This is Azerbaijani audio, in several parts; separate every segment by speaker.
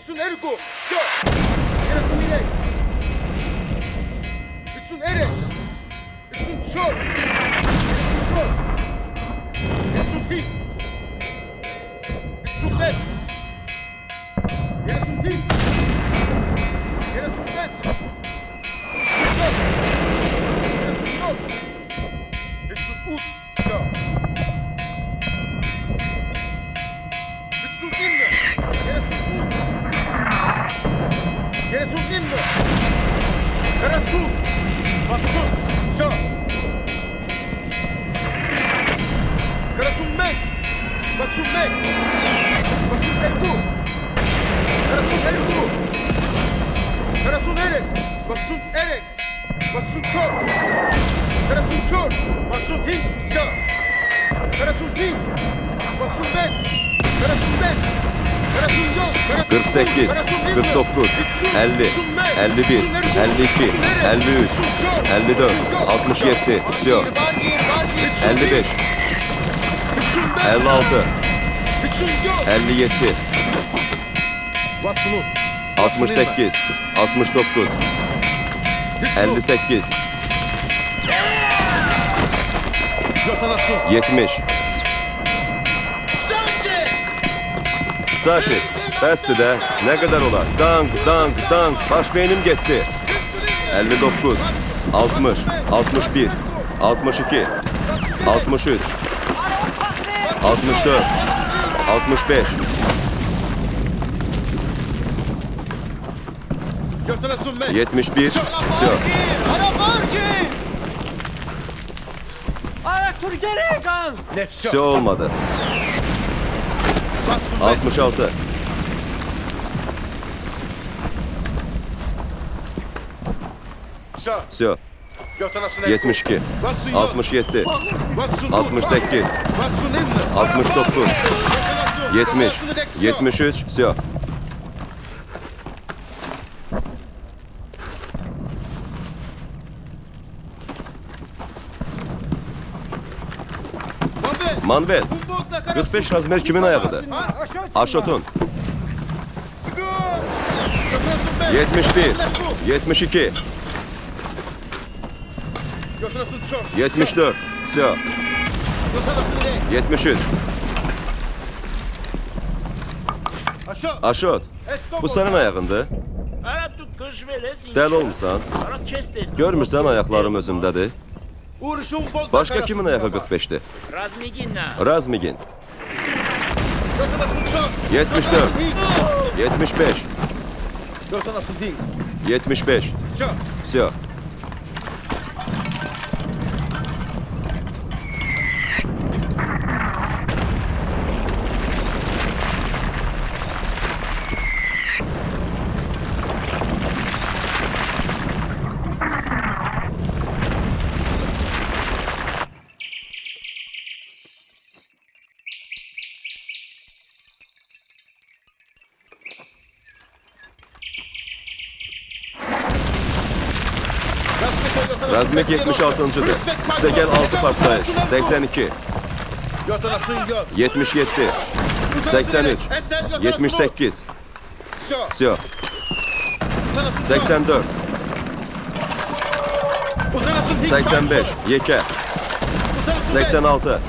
Speaker 1: Bitsun Eriko. Все. Bitsun Miley. Bitsun Erek. Bitsun Çor. Bitsun Çor. Bitsun Pink. Bitsun Bet. Bitsun Pink. Bitsun Bet. Bitsun Dot. Bitsun Dot. Bitsun Ut. Все. Bitsun İnme. Bitsun Ut. Bitsun İnme. Karasun. Batsun. Все. Karasun Mek. Batsun Mek. Batsun Ergu. Karasun Ergu. Karasun Erek. Batsun Erek. Batsun Çor. Karasun Çor. Batsun Hink. Все. Karasun Hink. Batsun Bet. Karasun Bet. Karasun Yok. Karasun
Speaker 2: 48,
Speaker 1: Karasun İnme.
Speaker 2: 49,
Speaker 1: Bitsun.
Speaker 2: 50,
Speaker 1: Bitsun Mek.
Speaker 2: 51,
Speaker 1: Bitsun Ergu.
Speaker 2: 52,
Speaker 1: Bitsun Erek.
Speaker 2: 53,
Speaker 1: Bitsun Çor.
Speaker 2: 54,
Speaker 1: Bitsun Yok.
Speaker 2: 67, все.
Speaker 1: Bitsun
Speaker 2: 55,
Speaker 1: Bitsun Bet.
Speaker 2: 56,
Speaker 1: Bitsun Yok.
Speaker 2: 57,
Speaker 1: Batsun Ut.
Speaker 2: 68, 69, 58,
Speaker 1: Yatanasun.
Speaker 2: 70. Saşit, bəsdir də, nə qədər olar? Dank, dank, dank, baş beynim getdi. 59, 60, 61, 62, 63, 64, 65,
Speaker 1: Yatanasun Mek.
Speaker 2: 71, все.
Speaker 1: Ne?
Speaker 2: Все olmadı.
Speaker 1: Batsun Mek.
Speaker 2: 66,
Speaker 1: Все.
Speaker 2: все.
Speaker 1: Yatanasun Erko.
Speaker 2: 72,
Speaker 1: Batsun Yok.
Speaker 2: 67,
Speaker 1: Batsun Ut.
Speaker 2: 68,
Speaker 1: Batsun İnme.
Speaker 2: 69,
Speaker 1: Yatanasun.
Speaker 2: 70,
Speaker 1: Yatanasun Erek.
Speaker 2: 73, все. Manvel, 45 razmer kimin ayağıdır? Aşotun. 71, 72,
Speaker 1: Yatanasun Çor.
Speaker 2: 74, все.
Speaker 1: Yatanasun Erek.
Speaker 2: 73,
Speaker 1: Aşağı.
Speaker 2: Aşot. Bu senin ayağındır. Dəli olmusan? Görmürsən ayaqlarım özümdədir.
Speaker 1: Uğraşın bol.
Speaker 2: Başqa kimin ayağı 45'dir? Razmigin.
Speaker 1: Yatanasun Çor.
Speaker 2: 74, 75,
Speaker 1: Yatanasun Hink.
Speaker 2: 75,
Speaker 1: Все.
Speaker 2: все. Razmek 76'ncıdır. Üste gel 6 partlayış. 82,
Speaker 1: Yatanasun Yok.
Speaker 2: 77, 83, 78,
Speaker 1: Все.
Speaker 2: все. 84, 85, yeke, 86,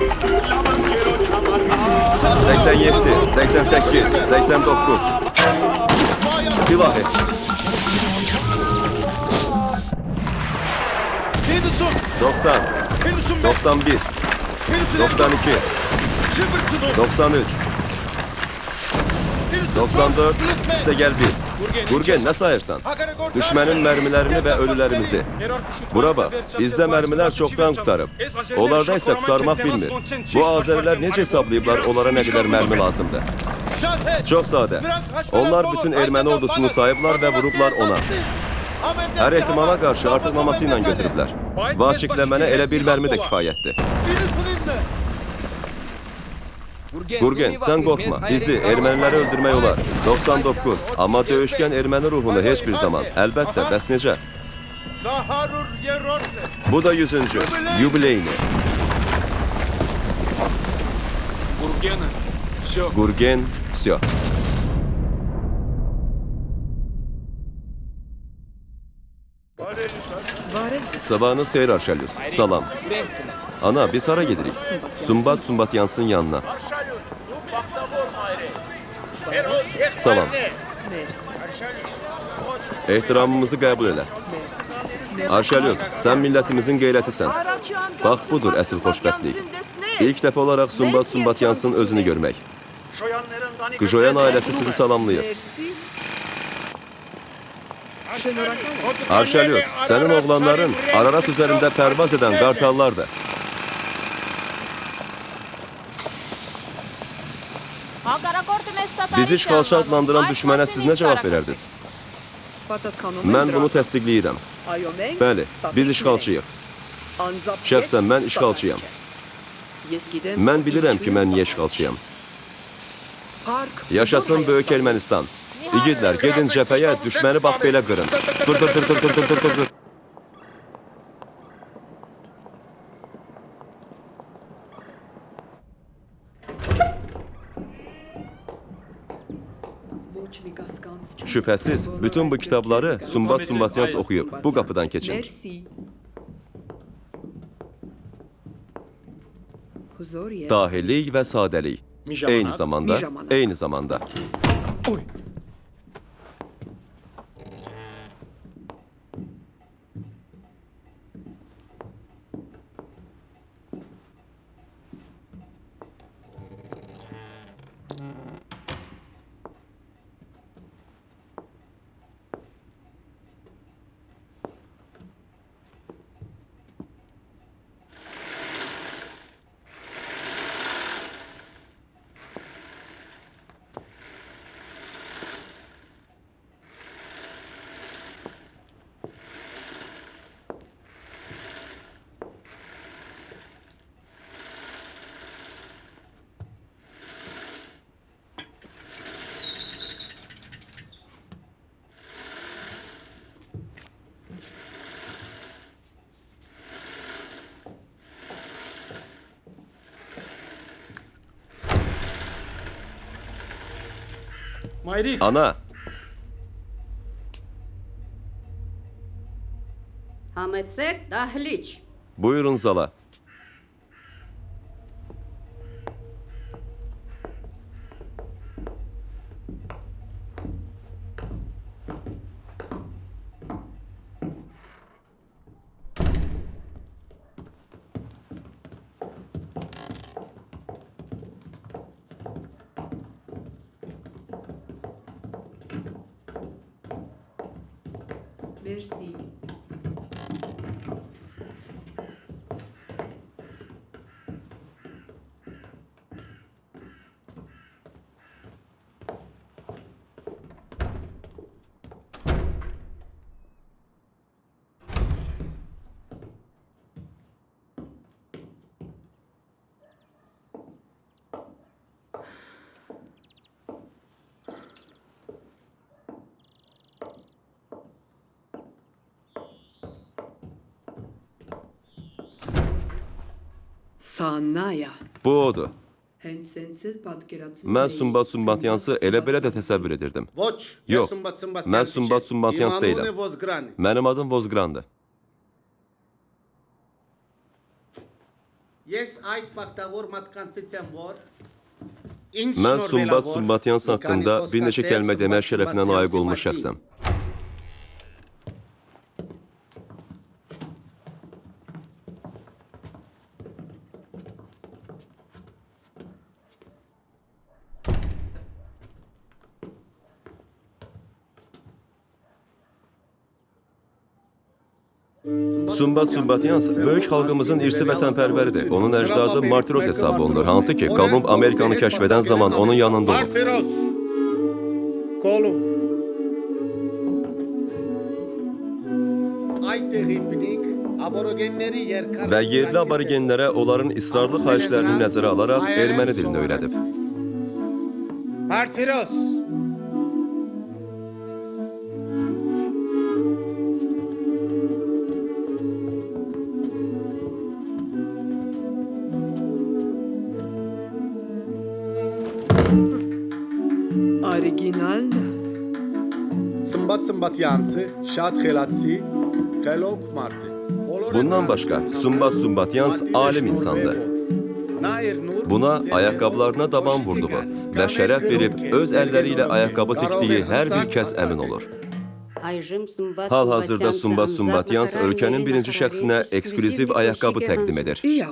Speaker 2: 87, 88, 89, ilahi,
Speaker 1: Henderson.
Speaker 2: 90,
Speaker 1: Henderson.
Speaker 2: 91, 92, 93, 94, üste gel 1. Gurgen, ne sayırsan? Düşmənin mərmilərini və ölülərimizi. Bura bax, bizdə mərmilər çoxdan qutarıb. Onlarda isə qutarmaq bilmir. Bu Azərilər necə hesablayıblar onlara nə qədər mərmi lazımdır? Çox sadə. Onlar bütün erməni ordusunu sayıblar və vurublar ona. Hər ehtimala qarşı artıqlaması ilə götürüblər. Vaçiklə mənə elə bir mərmi də kifayətdir. Gurgen, sən qorxma. Bizi, erməniləri öldürmək olar. 99. Amma döyüşkən erməni ruhunu heç bir zaman. Əlbəttə, bəs necə? Bu da 100-cü. Yubileyni. Gurgen, все. Sabahınız xeyir Arşelyus. Salam. Ana, biz hara gedirik? Sumbat Yansın yanına. Salam. Ehtiramımızı qəbul elə. Arşelyus, sən millətimizin qeylətisən. Bax, budur əsl xoşbəxtlik. İlk dəfə olaraq Sumbat Yansın özünü görmək. Qjoyan ailəsi sizi salamlayır. Arşelyus, sənin oğlanların Ararat üzərində pərvaz edən qartallardır. Bizi işğalçı adlandıran düşmənə siz nə cavab verərdiniz? Mən bunu təsdiqləyirəm. Bəli, biz işğalçıyıq. Şəxsən mən işğalçıyam. Mən bilirəm ki, mən niyə işğalçıyam. Yaşasın Böyük Ermənistan. İgidlər, gedin cəbhəyə, düşməni bax belə qırın. Qır. Şübhəsiz, bütün bu kitabları Sumbat Yans oxuyub. Bu qapıdan keçin. Dahilik və sadəlik. Eyni zamanda. Ana,
Speaker 3: Համեցեք դահլիճ։
Speaker 2: buyurun zala.
Speaker 4: Merci. Sanaya.
Speaker 2: Bu odur. Mən Sumbat Yansı elə belə də təsəvvür edirdim. Yox, mən Sumbat Yans deyiləm. Mənim adım Vozgrandır. Mən Sumbat Yans haqqında bir neçə kəlmə demək şərəfinə layiq olmuş şəxsəm. Sumbat Yans böyük xalqımızın irsi vətənpərvəridir. Onun əcdadı Martiros hesabı olunur. Hansı ki, Kolumb Amerikanı kəşf edən zaman onun yanında olub. Və yerli aborigenlərə onların israrlı xahişlərini nəzərə alaraq erməni dilini öyrədib.
Speaker 5: Martiros!
Speaker 4: Original.
Speaker 5: Սմբատ Յանցը շատ խելացի,
Speaker 2: Bundan başqa, Sumbat Sumbatyans alim insandı. Buna ayaqqabılarına daban vurduğu və şərəf verib öz əlləri ilə ayaqqabı tikdiyi hər bir kəs əmin olur. Hal-hazırda Sumbat Sumbatyans ölkənin birinci şəxsinə eksklüziv ayaqqabı təqdim edir.
Speaker 4: İya.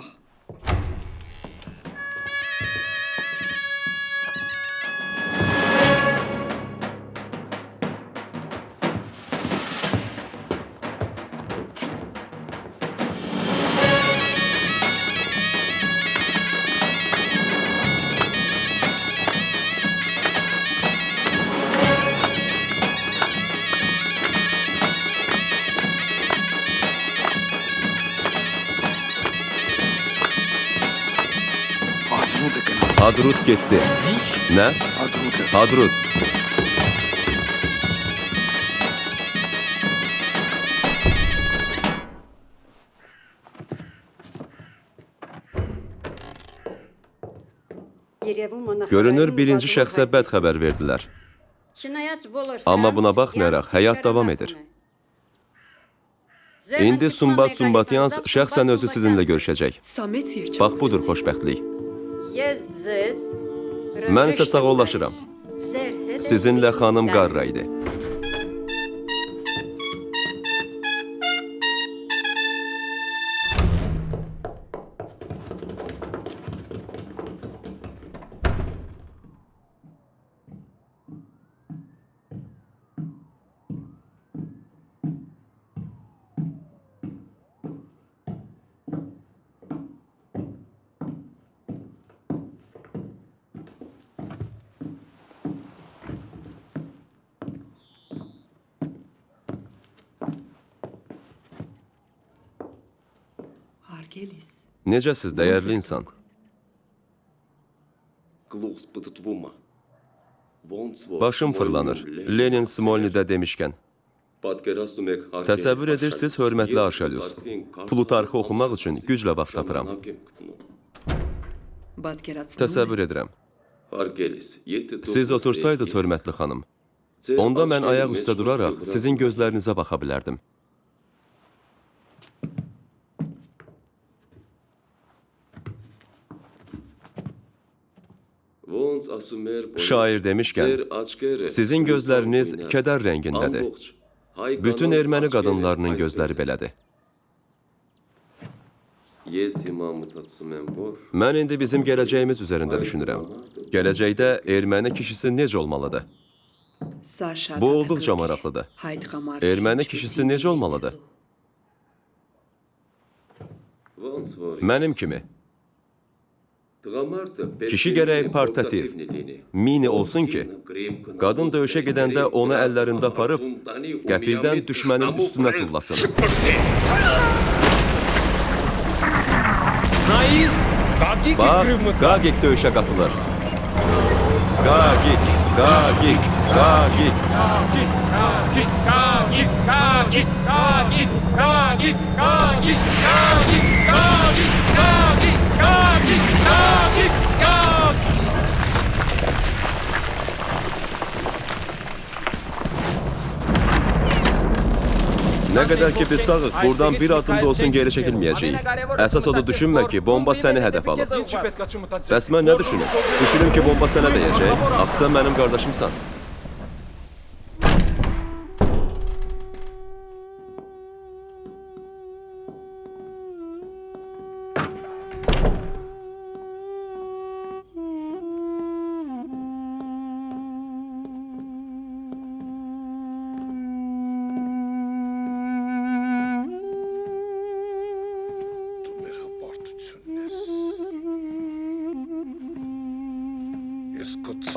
Speaker 2: Hadrut getdi. Nə? Hadrut. Görünür birinci şəxsə bəd xəbər verdilər. Amma buna baxmayaraq həyat davam edir. İndi Sumbat Sumbatyans şəxsən özü sizinlə görüşəcək.
Speaker 4: Samet Sircan.
Speaker 2: Bax budur xoşbəxtlik. Mən isə sağollaşıram. Sizinlə xanım Qarra idi.
Speaker 4: Argelis.
Speaker 2: Necəsiz, dəyərli insan? Başım fırlanır. Lenin Smolnidə demişkən. Təsəvvür edirsiniz, hörmətli Arşelyus. Plutarxı oxumaq üçün güclə vaxt tapıram. Təsəvvür edirəm. Siz otursaydınız, hörmətli xanım. Onda mən ayaq üstə duraraq sizin gözlərinizə baxa bilərdim. Şair demişkən, sizin gözləriniz kədər rəngindədir. Bütün erməni qadınlarının gözləri belədir. Mən indi bizim gələcəyimiz üzərində düşünürəm. Gələcəkdə erməni kişisi necə olmalıdır? Bu olduqca maraqlıdır. Erməni kişisi necə olmalıdır? Mənim kimi. Kişi gərək portativ, mini olsun ki, qadın döyüşə gedəndə onu əllərində aparıb, qəfildən düşmənin üstünə tullasın. Bax, Qagik döyüşə qatılır. Qagik, Qagik, Qagik.
Speaker 5: Qagik, Qagik, Qagik, Qagik, Qagik, Qagik, Qagik, Qagik, Qagik, Qagik, Qagik, Qagik, Qagik.
Speaker 2: Nə qədər ki biz sağıq, buradan bir addım da olsun geri çəkilməyəcəyik. Əsas odur düşünmə ki, bomba səni hədəf alır. Bəs mən nə düşünüm? Düşünüm ki, bomba sənə dəyəcək. Axı sən mənim qardaşımsan.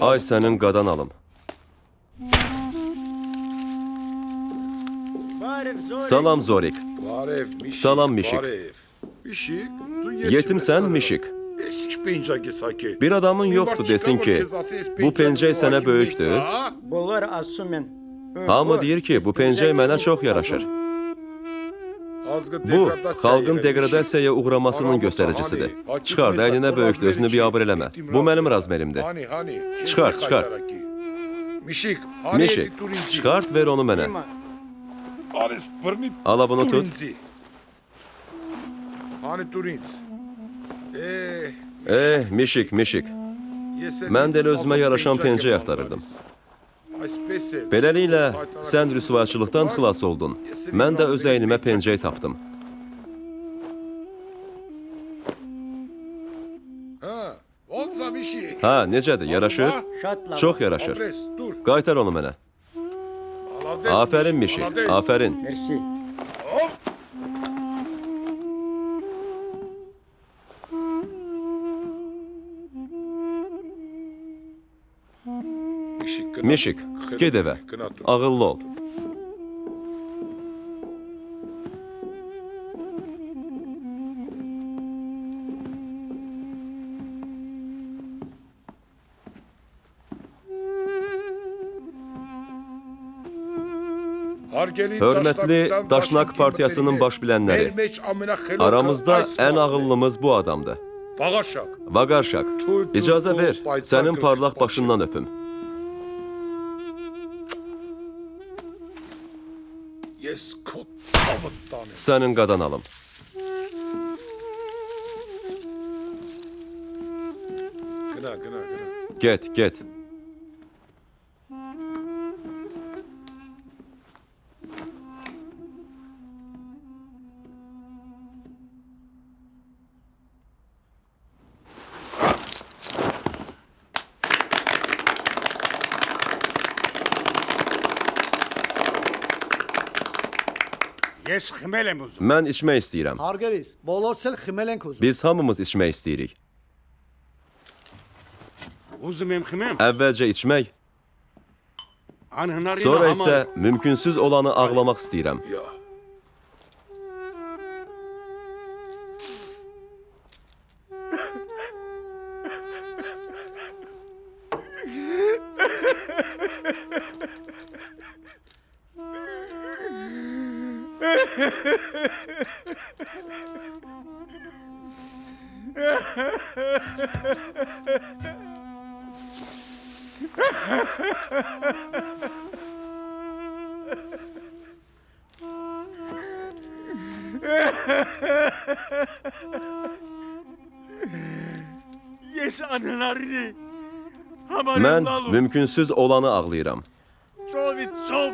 Speaker 2: Ay sənin qadan alım. Salam Zorik. Salam Mişik. Yetimsən Mişik. Bir adamın yoxdur desin ki, bu pencək sənə böyükdür. Hamı deyir ki, bu pencək mənə çox yaraşır. Bu, xalqın degradasiyaya uğramasının göstəricisidir. Çıxart, əlinə böyükdür, özünü biabır eləmə. Bu mənim razmerimdir. Çıxart, çıxart. Mişik, çıxart, ver onu mənə.
Speaker 6: Alles permit.
Speaker 2: Ala bunu tut.
Speaker 6: Turinzi. Hani Turinz?
Speaker 2: Mişik. Mən də elə özümə yaraşan pencək axtarırdım. Beləliklə, sən rüsvaçılıqdan xilas oldun. Mən də öz əynimə pencək tapdım.
Speaker 6: Olsa bir şey.
Speaker 2: Ha, necədir, yaraşır? Çox yaraşır.
Speaker 6: Adres, dur.
Speaker 2: Qaytar onu mənə.
Speaker 6: Malades.
Speaker 2: Afərin Mişik,
Speaker 6: Malades.
Speaker 2: afərin.
Speaker 7: Merci.
Speaker 6: Hop.
Speaker 2: Mişik, ged evə. Ağıllı ol. Hörmətli Daşnak Partiyasının baş bilənləri, aramızda ən ağıllımız bu adamdır. Vaqarşak, icazə ver, sənin parlaq başından öpüm. Sənin qadan alım. Get.
Speaker 7: Ես խմել եմ ուզում։
Speaker 2: Mən içmək istəyirəm.
Speaker 8: Հարգելիս, բոլորս էլ խմել ենք ուզում։
Speaker 2: Biz hamımız içmək istəyirik.
Speaker 7: Ուզում եմ խմեմ։
Speaker 2: Əvvəlcə içmək,
Speaker 7: Անհնարին
Speaker 2: sonra isə mümkünsüz olanı ağlamaq istəyirəm.
Speaker 7: Ես անհնարին
Speaker 2: Mən mümkünsüz olanı ağlayıram.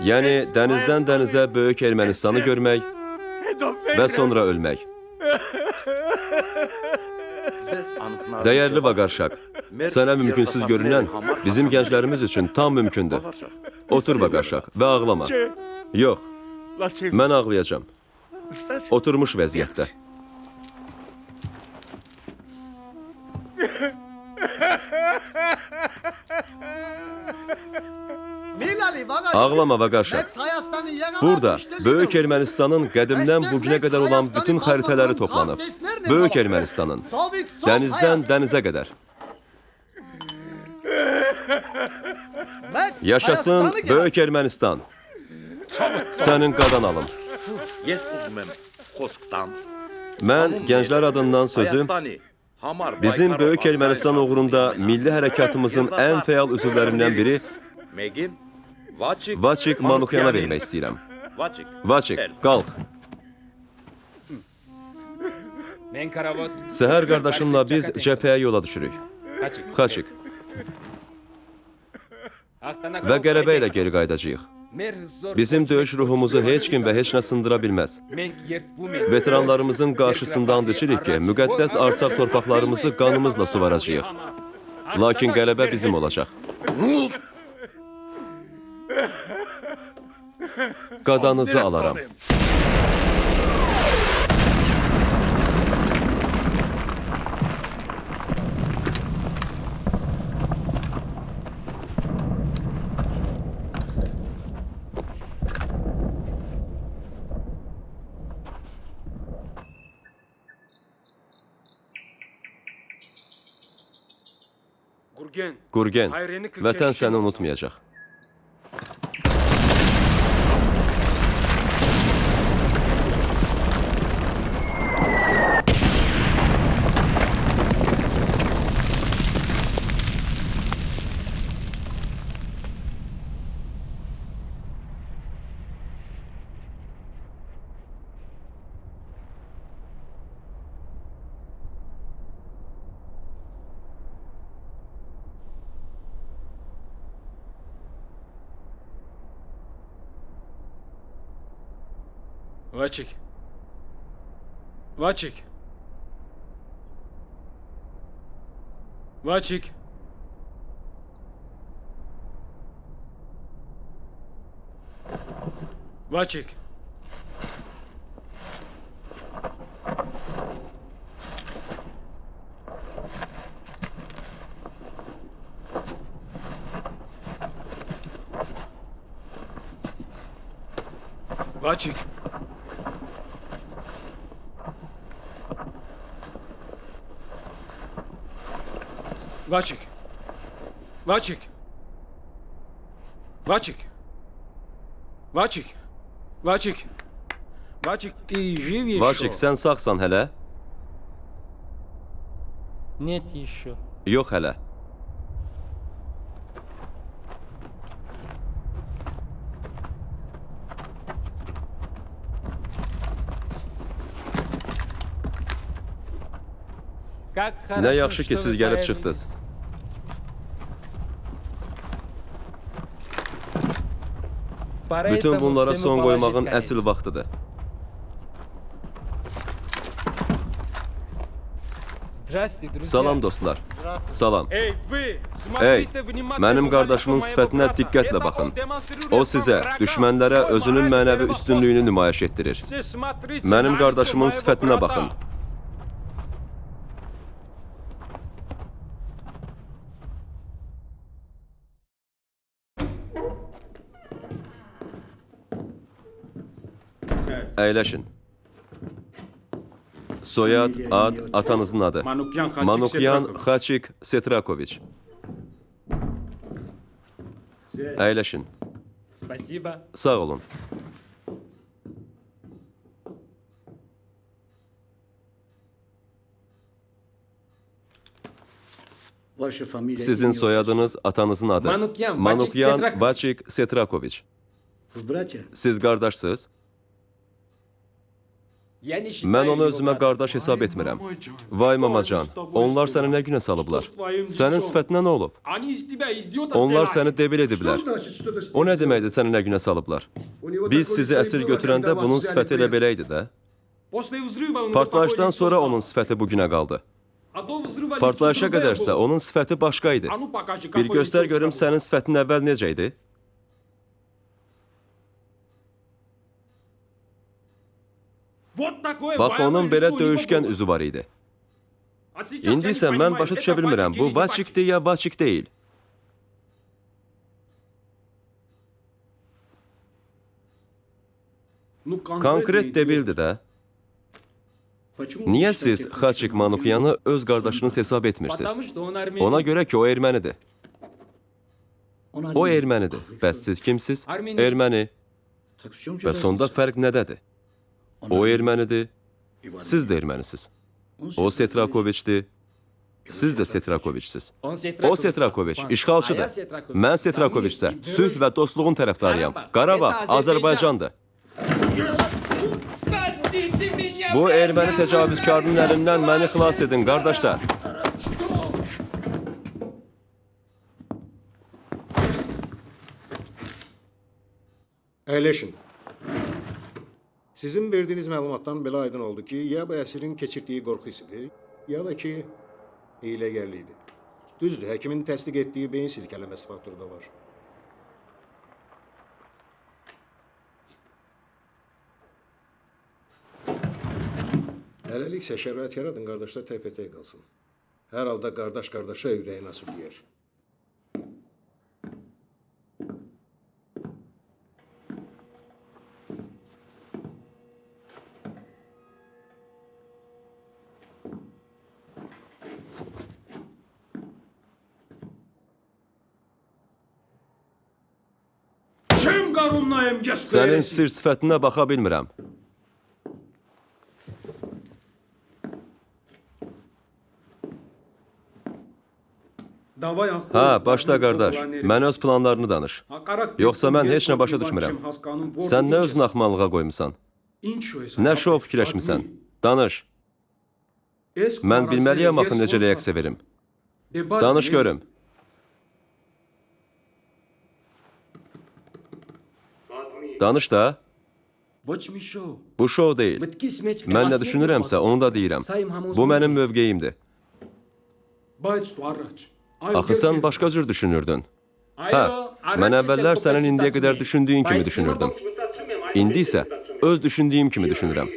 Speaker 2: Yəni dənizdən dənizə Böyük Ermənistanı görmək və sonra ölmək. Dəyərli Vaqarşak, sənə mümkünsüz görünən bizim gənclərimiz üçün tam mümkündür. Otur Vaqarşak və ağlama. Yox, mən ağlayacağam. Oturmuş vəziyyətdə. Ağlama Vaqarşak. Burada Böyük Ermənistanın qədimdən bugünə qədər olan bütün xəritələri toplanıb. Böyük Ermənistanın. Dənizdən dənizə qədər. Yaşasın Böyük Ermənistan. Sənin qadan alım.
Speaker 9: Ես ուզում եմ խոսքտամ։
Speaker 2: Mən gənclər adından sözü bizim Böyük Ermənistan uğrunda milli hərəkatımızın ən fəal üzvlərindən biri
Speaker 9: Մեգին
Speaker 2: Vaçik Manukyana vermək istəyirəm.
Speaker 9: Vaçik.
Speaker 2: Vaçik, qalx.
Speaker 5: Մենք կարավոտ
Speaker 2: Səhər qardaşımla biz cəbhəyə yola düşürük. Xaçik. Və qələbə ilə geri qayıdacağıq. Bizim döyüş ruhumuzu heç kim və heç nə sındıra bilməz. Veteranlarımızın qarşısında and içirik ki, müqəddəs arsaq torpaqlarımızı qanımızla suvaracağıq. Lakin qələbə bizim olacaq. Qadanızı alaram. Gurgen, vətən səni unutmayacaq.
Speaker 5: Vaçik. Vaçik. Vaçik. Vaçik. Vaçik. Vaçik. Vaçik. Vaçik. Vaçik. Vaçik. Vaçik, ты жив еще?
Speaker 2: Vaçik, sən sağsan hələ?
Speaker 10: Нет еще.
Speaker 2: Yox hələ.
Speaker 10: Как
Speaker 2: Nə
Speaker 10: хорошо,
Speaker 2: yaxşı ki,
Speaker 10: что
Speaker 2: siz
Speaker 10: вы
Speaker 2: gəlib
Speaker 10: появились.
Speaker 2: çıxdınız.
Speaker 10: Поэтому
Speaker 2: Bütün bunlara
Speaker 10: всему
Speaker 2: son
Speaker 10: положить
Speaker 2: qoymağın
Speaker 10: конец.
Speaker 2: əsl vaxtıdır.
Speaker 10: Здрасте, друзья.
Speaker 2: Salam dostlar. Salam.
Speaker 5: Ey, вы,
Speaker 2: Ey,
Speaker 5: смотрите внимательно
Speaker 2: mənim
Speaker 5: на
Speaker 2: qardaşımın
Speaker 5: лицо моего
Speaker 2: sifətinə
Speaker 5: брата.
Speaker 2: diqqətlə
Speaker 5: Это
Speaker 2: baxın.
Speaker 5: он демонстрирует
Speaker 2: O
Speaker 5: вам
Speaker 2: sizə,
Speaker 5: врагам
Speaker 2: düşmənlərə
Speaker 5: свой
Speaker 2: özünün
Speaker 5: моральный
Speaker 2: mənəvi
Speaker 5: превосходство.
Speaker 2: üstünlüyünü nümayiş etdirir.
Speaker 5: Siz смотрите
Speaker 2: Mənim
Speaker 5: на
Speaker 2: qardaşımın
Speaker 5: лицо моего
Speaker 2: sifətinə
Speaker 5: брата.
Speaker 2: baxın. Əyləşin. Soyad, ad, atanızın adı.
Speaker 5: Manukyan Xaçik
Speaker 2: Manukyan
Speaker 5: Setrakoviç.
Speaker 2: Xaçik Setrakoviç. Əyləşin.
Speaker 10: Спасибо.
Speaker 2: Sağ olun.
Speaker 8: Ваша фамилия.
Speaker 2: Sizin soyadınız, atanızın adı.
Speaker 10: Manukyan
Speaker 2: Manukyan
Speaker 10: Vaçik
Speaker 2: Vaçik Setrakoviç.
Speaker 8: Вы братья?
Speaker 2: Siz qardaşsınız?
Speaker 10: Я не считаю
Speaker 2: Mən onu
Speaker 10: его
Speaker 2: özümə
Speaker 10: братом.
Speaker 2: qardaş hesab etmirəm. Vay mamacan, onlar səni nə günə salıblar? Sənin sifətinə nə olub?
Speaker 5: Они из тебя идиота
Speaker 2: Onlar
Speaker 5: сделали.
Speaker 2: səni debil ediblər. O nə deməkdir səni nə günə salıblar? Biz sizi əsir götürəndə bunun sifəti elə belə idi də.
Speaker 5: После взрыва у него
Speaker 2: Partlayışdan
Speaker 5: такой
Speaker 2: sonra
Speaker 5: лицо
Speaker 2: onun sifəti bu günə qaldı.
Speaker 5: стало. А до взрыва лицо
Speaker 2: Partlayışa
Speaker 5: другое
Speaker 2: qədərsə
Speaker 5: было.
Speaker 2: onun sifəti başqa idi.
Speaker 5: А ну покажи,
Speaker 2: Bir
Speaker 5: какое
Speaker 2: göstər
Speaker 5: лицо
Speaker 2: görüm
Speaker 5: у тебя
Speaker 2: sənin sifətin əvvəl necə idi?
Speaker 5: было. Вот такое
Speaker 2: Bax
Speaker 5: боевое
Speaker 2: onun belə
Speaker 5: лицо у него
Speaker 2: döyüşkən
Speaker 5: было.
Speaker 2: üzü var idi.
Speaker 5: А сейчас я
Speaker 2: İndi
Speaker 5: не
Speaker 2: isə mən
Speaker 5: понимаю,
Speaker 2: başa
Speaker 5: это
Speaker 2: düşə bilmirəm,
Speaker 5: Vaçik
Speaker 2: bu
Speaker 5: или не
Speaker 2: Vaçikdir ya Vaçik deyil.
Speaker 5: Ну,
Speaker 2: Konkret debildi də.
Speaker 8: Почему
Speaker 2: Niyə
Speaker 8: вы
Speaker 2: siz
Speaker 8: считаете
Speaker 2: Xaçik Manukyanı öz qardaşınız hesab etmirsiniz?
Speaker 10: Потому что он армянин.
Speaker 2: Ona görə ki, o ermənidir.
Speaker 8: Он
Speaker 2: O
Speaker 8: армянин?
Speaker 2: ermənidir. Bəs siz kimsiz?
Speaker 10: Ermeni.
Speaker 2: Erməni.
Speaker 8: Так в чем же
Speaker 2: Bəs onda
Speaker 8: разница?
Speaker 2: fərq nədədir? O ermənidir, siz də ermənisiniz. O Setrakoviçdir, siz də Setrakoviçsiz.
Speaker 10: Он
Speaker 2: O Setrakoviç, işğalçıdır. Mən Setrakoviçsə, sülh və dostluğun tərəfdarıyam. Qarabağ, Azərbaycandır. Bu erməni təcavüzkarının əlindən məni xilas edin, qardaşlar.
Speaker 11: Əyləşin. Sizin verdiyiniz məlumatdan belə aydın oldu ki, ya bu əsirin keçirdiyi qorxu hisidir, ya da ki, hiyləgərlikdir. Düzdür, həkimin təsdiq etdiyi beyin silkələməsi faktoru da var. Hələlik isə şərait yaradın, qardaşlar tək-tək qalsın. Hər halda qardaş qardaşa ürəyi nasib deyər.
Speaker 5: Чем qarunlayım
Speaker 2: Sənin sir sifətinə baxa bilmirəm. Hə, başla qardaş. Mən öz planlarını danış. Yoxsa mən heç nə başa düşmürəm. Sən nə özünü axmalığa qoymusan? Nə şov fikirləşmisən? Danış. Mən bilməliyəm axı necə reaksiya verim. Danış görüm. Danış da.
Speaker 10: Voçmişo.
Speaker 2: Bu şou deyil.
Speaker 10: Bitkismeç.
Speaker 2: Mən nə düşünürəmsə, onu da deyirəm. Bu mənim mövqeyimdir.
Speaker 5: Bayç tu araç.
Speaker 2: Axı sən başqa cür düşünürdün. Hə, mən əvvəllər sənin indiyə qədər düşündüyün kimi düşünürdüm. İndi isə öz düşündüyüm kimi düşünürəm.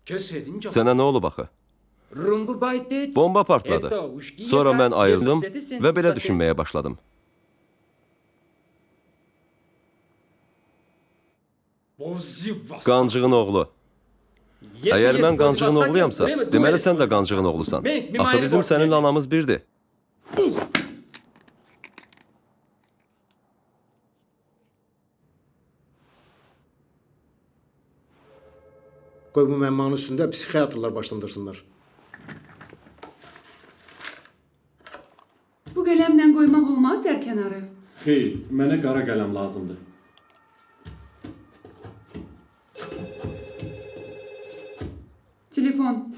Speaker 5: Kesedince.
Speaker 2: Sənə nə olub axı?
Speaker 10: Rumbu baytet.
Speaker 2: Bomba partladı. Sonra mən ayıldım və belə düşünməyə başladım.
Speaker 5: Bozivas.
Speaker 2: Qancığın oğlu. Əgər mən qancığın oğluyamsa, deməli sən də qancığın oğlusan. Axı bizim səninlə anamız birdir.
Speaker 11: Qoy bu məmmanın üstündə psixiatrlar başlandırsınlar.
Speaker 4: Bu qələmlə qoymaq olmaz dər kənarı.
Speaker 5: Xeyr, mənə qara qələm lazımdır.
Speaker 4: Telefon.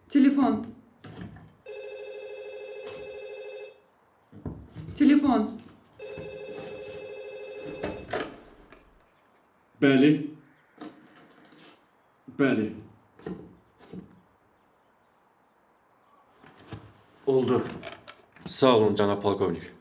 Speaker 4: Telefon. Telefon.
Speaker 5: Bəli. Bəli.
Speaker 12: Oldu. Sağ olun cənab polkovnik.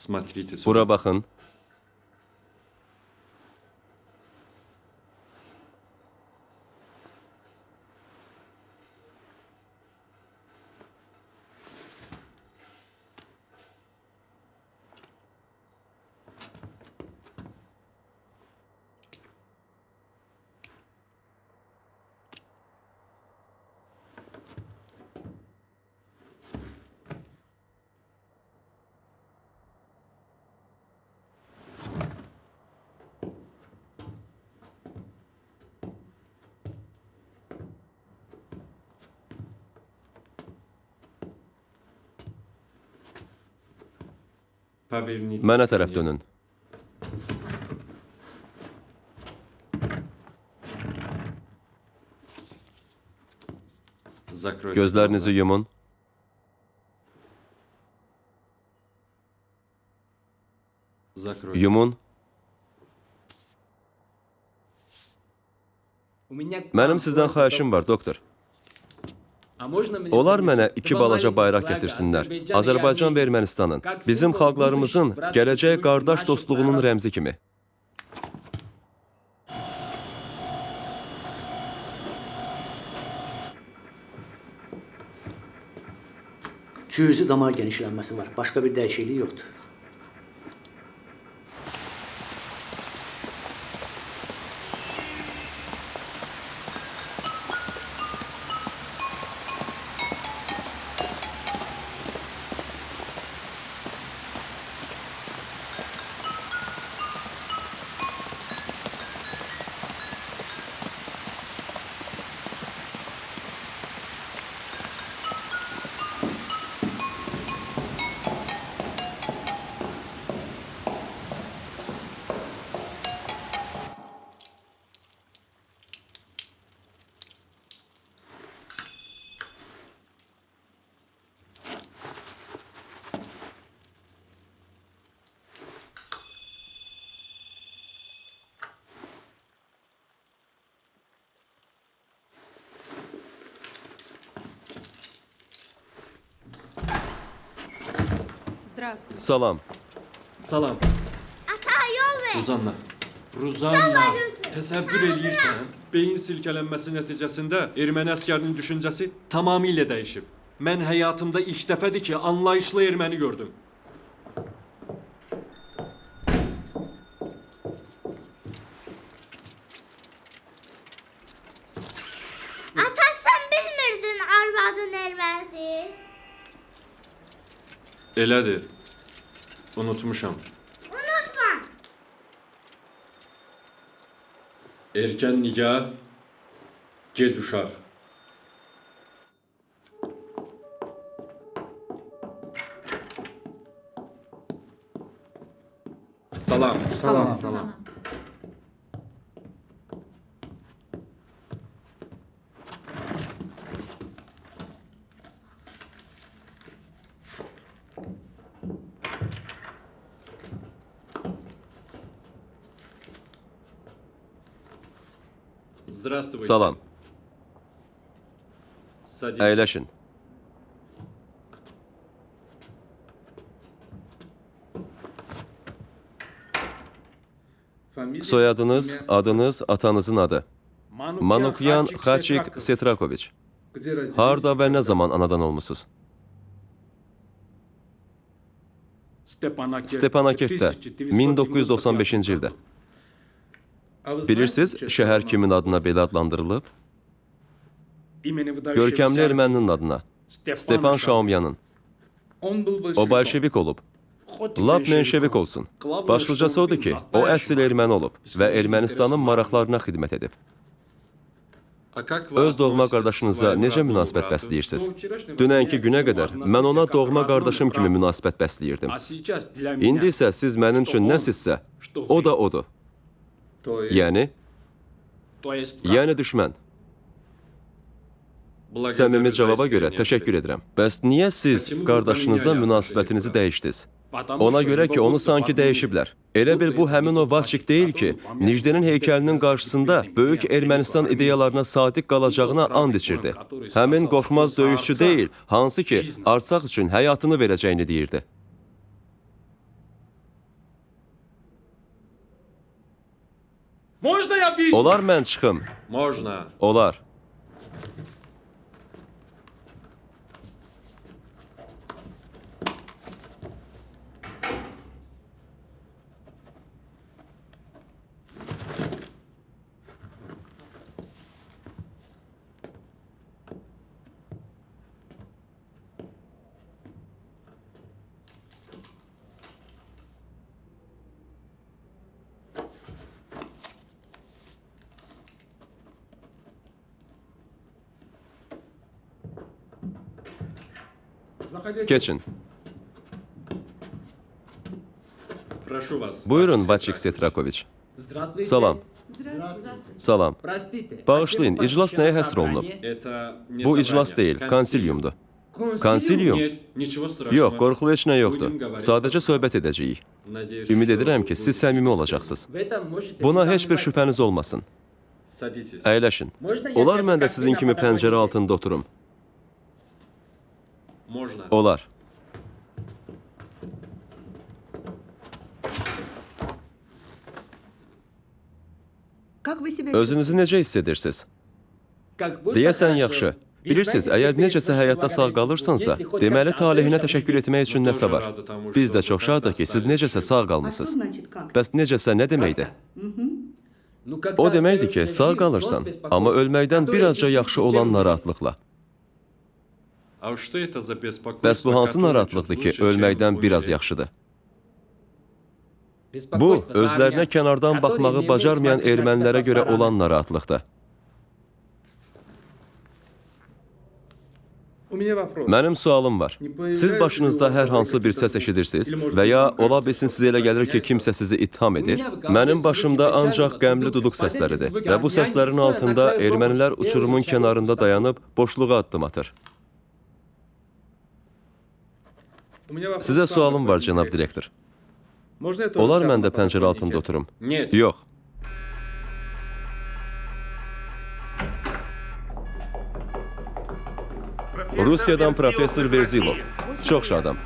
Speaker 12: Смотрите сюда.
Speaker 2: Bura baxın.
Speaker 12: Поверните.
Speaker 2: Mənə tərəf dönün.
Speaker 12: Закройте.
Speaker 2: Gözlərinizi yumun.
Speaker 12: Закройте.
Speaker 2: Yumun. Mənim sizdən xahişim var, doktor. Olar mənə 2 balaca bayraq gətirsinlər. Azərbaycan və Ermənistanın, bizim xalqlarımızın gələcək qardaş dostluğunun rəmzi kimi.
Speaker 8: Cüzi damar genişlənməsi var. Başqa bir dəyişiklik yoxdur.
Speaker 2: Salam.
Speaker 12: Salam.
Speaker 13: Ata yol ver.
Speaker 12: Ruzanna. Ruzanna. Təsəvvür eləyirsən, beyin silkələnməsi nəticəsində erməni əsgərinin düşüncəsi tamamilə dəyişib. Mən həyatımda ilk dəfədir ki, anlayışlı erməni gördüm.
Speaker 13: Ata sen bilmirdin arvadın ermənidir.
Speaker 12: Elədir. Unutmuşam.
Speaker 13: Unutma.
Speaker 12: Erkən nigah, gec uşaq. Salam.
Speaker 10: Salam.
Speaker 12: Здравствуйте.
Speaker 2: Salam.
Speaker 12: Sadiq.
Speaker 2: Əyləşin. Soyadınız, adınız, atanızın adı. Manukyan Xaçik Setrakoviç. Harda və nə zaman anadan olmusunuz? Stepanakertdə, 1995-ci ildə. Bilirsiniz, şəhər kimin adına belə adlandırılıb? Görkəmli erməninin adına. Stepan Şaumyanın. O bolşevik olub. Lap menşevik olsun. Başlıcası odur ki, o əsl erməni olub və Ermənistanın maraqlarına xidmət edib. Öz doğma qardaşınıza necə münasibət bəsləyirsiniz? Dünənki günə qədər mən ona doğma qardaşım kimi münasibət bəsləyirdim. İndi isə siz mənim üçün nəsinizsə, o da odur. Yəni düşmən. Səmimi cavaba görə təşəkkür edirəm. Bəs niyə siz qardaşınıza münasibətinizi dəyişdiniz? Ona görə ki, onu sanki dəyişiblər. Elə bil bu həmin o Vaçik deyil ki, Nicdenin heykəlinin qarşısında böyük Ermənistan ideyalarına sadiq qalacağına and içirdi. Həmin qorxmaz döyüşçü deyil, hansı ki, Artsaq üçün həyatını verəcəyini deyirdi. Olar mən çıxım?
Speaker 12: Można.
Speaker 2: Olar. Keçin.
Speaker 12: Прошу вас.
Speaker 2: Buyurun, Vaçik Setrakoviç.
Speaker 10: Здравствуйте.
Speaker 2: Salam. Salam.
Speaker 10: Простите.
Speaker 2: Bağışlayın, iclas nəyə həsr olunub?
Speaker 12: Это не
Speaker 2: Bu iclas
Speaker 12: собрание.
Speaker 2: deyil, konsiliumdur. Konsilium?
Speaker 12: Нет, ничего страшного.
Speaker 2: Yox, qorxulu heç nə yoxdur.
Speaker 12: Будем говорить.
Speaker 2: Sadəcə söhbət edəcəyik.
Speaker 12: Надеюсь,
Speaker 2: Ümid
Speaker 12: что
Speaker 2: edirəm ki,
Speaker 12: вы
Speaker 2: siz səmimi olacaqsınız.
Speaker 10: В этом можете
Speaker 2: Buna
Speaker 10: не
Speaker 2: heç bir
Speaker 10: сомневаться.
Speaker 2: şübhəniz olmasın.
Speaker 12: Садитесь.
Speaker 2: Əyləşin.
Speaker 10: Можно я
Speaker 2: Olar
Speaker 10: сяду
Speaker 2: mən də
Speaker 10: как
Speaker 2: sizin
Speaker 10: вы
Speaker 2: kimi
Speaker 10: на подоконнике?
Speaker 2: pəncərə altında oturum.
Speaker 12: Можно.
Speaker 2: Olar. Özünüzü necə hiss edirsiniz?
Speaker 10: Как будто
Speaker 2: Deyəsən
Speaker 10: хорошо.
Speaker 2: yaxşı.
Speaker 10: Ведь
Speaker 2: Bilirsiniz,
Speaker 10: знаете,
Speaker 2: əgər
Speaker 10: что
Speaker 2: necəsə
Speaker 10: если
Speaker 2: həyatda sağ
Speaker 10: благодаря
Speaker 2: qalırsansa,
Speaker 10: если хоть
Speaker 2: deməli
Speaker 10: как-то
Speaker 2: talehinə
Speaker 10: остаешься
Speaker 2: təşəkkür
Speaker 10: в
Speaker 2: etmək üçün nəsə var. Biz də çox şadıq ki, siz necəsə sağ qalmısınız. Bəs necəsə nə deməkdir?
Speaker 10: Ну, когда
Speaker 2: O deməkdir ki,
Speaker 10: остаешься
Speaker 2: sağ
Speaker 10: жив,
Speaker 2: qalırsan,
Speaker 10: просто
Speaker 2: amma
Speaker 10: беспокойство,
Speaker 2: ölməkdən
Speaker 10: которое
Speaker 2: birazca
Speaker 10: чуть-чуть
Speaker 2: yaxşı olan
Speaker 10: тем
Speaker 2: narahatlıqla.
Speaker 12: А что это за беспокойство?
Speaker 2: Bəs bu hansı
Speaker 12: которое
Speaker 2: narahatlıqdır
Speaker 12: чуть
Speaker 2: ki,
Speaker 12: лучше, чем
Speaker 2: ölməkdən biraz
Speaker 12: умереть?
Speaker 2: yaxşıdır? Bu,
Speaker 10: Беспокойство за
Speaker 2: özlərinə
Speaker 10: армию,
Speaker 2: kənardan
Speaker 10: которые
Speaker 2: baxmağı
Speaker 10: не умеют
Speaker 2: bacarmayan
Speaker 10: смотреть на себя
Speaker 2: ermənilərə
Speaker 10: со
Speaker 2: görə
Speaker 10: стороны.
Speaker 2: olan narahatlıqdır. Mənim sualım var. Siz başınızda hər hansı bir səs eşidirsiniz və ya ola bilsin sizə elə gəlir ki, kimsə sizi ittiham edir. Mənim başımda ancaq qəmli duduq səsləridir və bu səslərin altında ermənilər uçurumun kənarında dayanıb boşluğa addım atır. Sizə sualım var, cənab direktor. Olar mən də pəncərə altında oturum?
Speaker 12: Нет.
Speaker 2: Yox. Rusiyadan professor Verzilov. Çox şadam.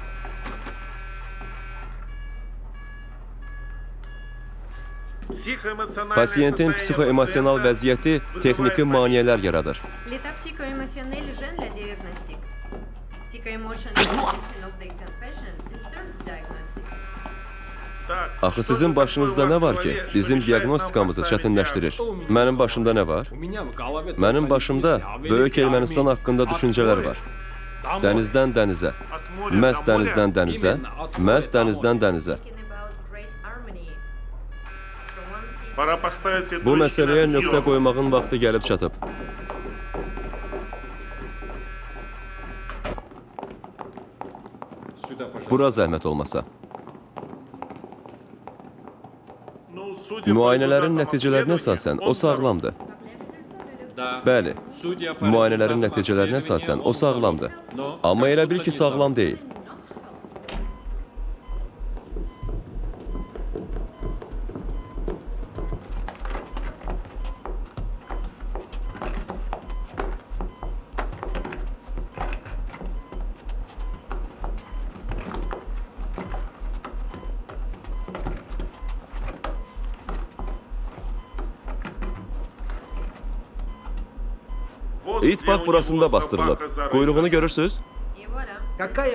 Speaker 2: Pasiyentin psixoemosional vəziyyəti texniki maneələr yaradır. Axı sizin başınızda nə var ki, bizim diaqnostikamızı çətinləşdirir? Mənim başımda nə var? Mənim başımda Böyük Ermənistan haqqında düşüncələr var. Dənizdən dənizə, məhz dənizdən dənizə, məhz dənizdən dənizə. Bu məsələyə nöqtə qoymağın vaxtı gəlib çatıb. Bura zəhmət olmasa. Müayinələrin nəticələrinə əsasən o sağlamdır. Bəli, müayinələrin nəticələrinə əsasən o sağlamdır. Amma elə bil ki, sağlam deyil. İt bax burasında bastırılıb. Quyruğunu görürsünüz?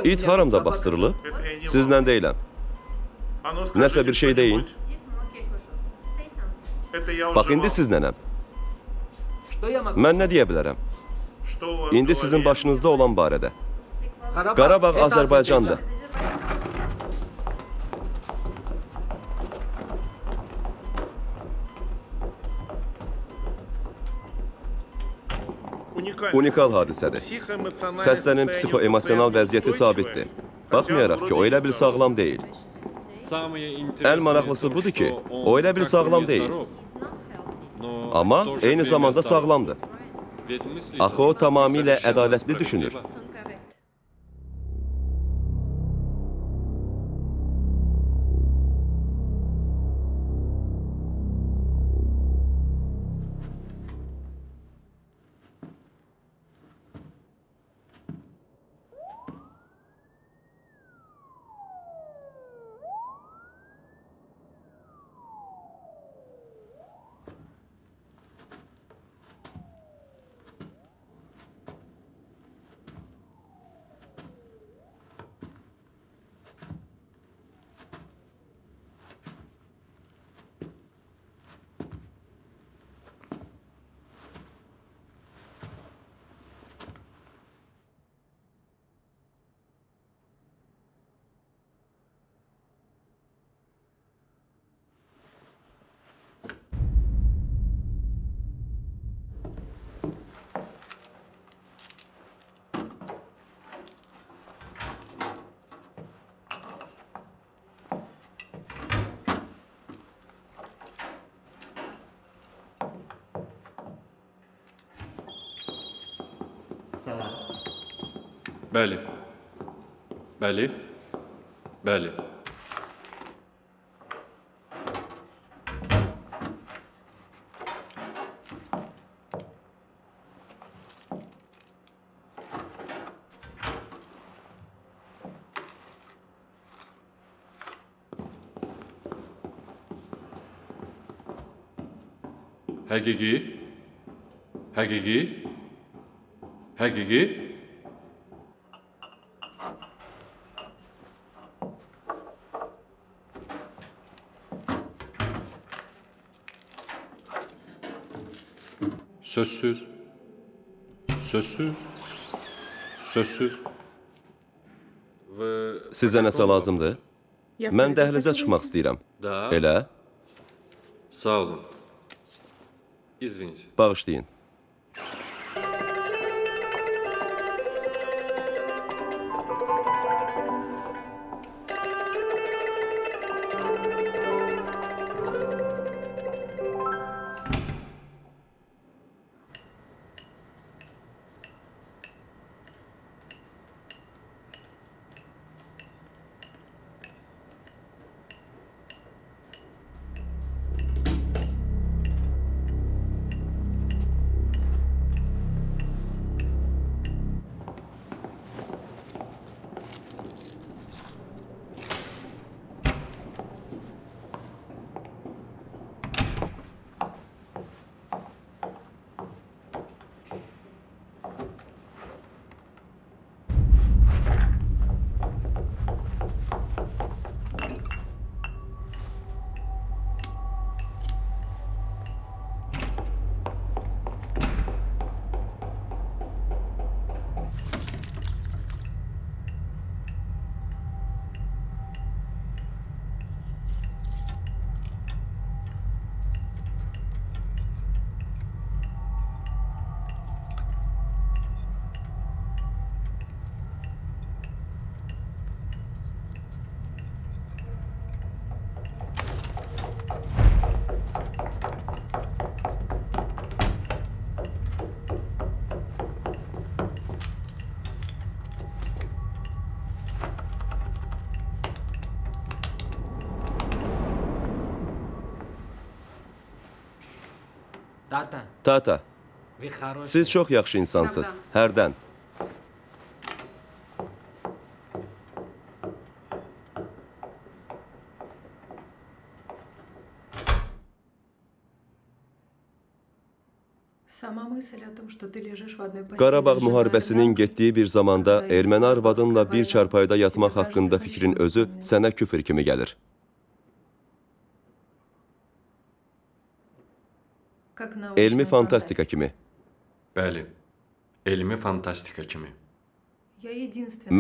Speaker 2: İt haramda bastırılıb? Sizlə deyiləm. Nəsə bir şey deyin. Bax, indi siznənəm. Mən nə deyə bilərəm? İndi sizin başınızda olan barədə. Qarabağ Azərbaycandır. Unikal hadisədir. Xəstənin psixoemosional vəziyyəti sabitdir. Baxmayaraq ki, o elə bil sağlam deyil. Ən maraqlısı budur ki, o elə bil sağlam deyil. Amma eyni zamanda sağlamdır. Axı o tamamilə ədalətli düşünür.
Speaker 12: Bəli. Bəli. Bəli. Həqiqi? Həqiqi? Həqiqi? Sözsüz. Sözsüz. Sözsüz.
Speaker 2: Sizə nəsə lazımdır? Mən dəhlizə çıxmaq istəyirəm. Elə?
Speaker 12: Sağ olun. İzviniz.
Speaker 2: Bağışlayın.
Speaker 10: Tata.
Speaker 2: Tata,
Speaker 10: Вы хороший.
Speaker 2: siz çox yaxşı insansınız. Hərdən. Qarabağ müharibəsinin getdiyi bir zamanda erməni arvadınla bir çarpayda yatmaq haqqında fikrin özü sənə küfür kimi gəlir. Elmi fantastika kimi.
Speaker 12: Bəli, elmi fantastika kimi.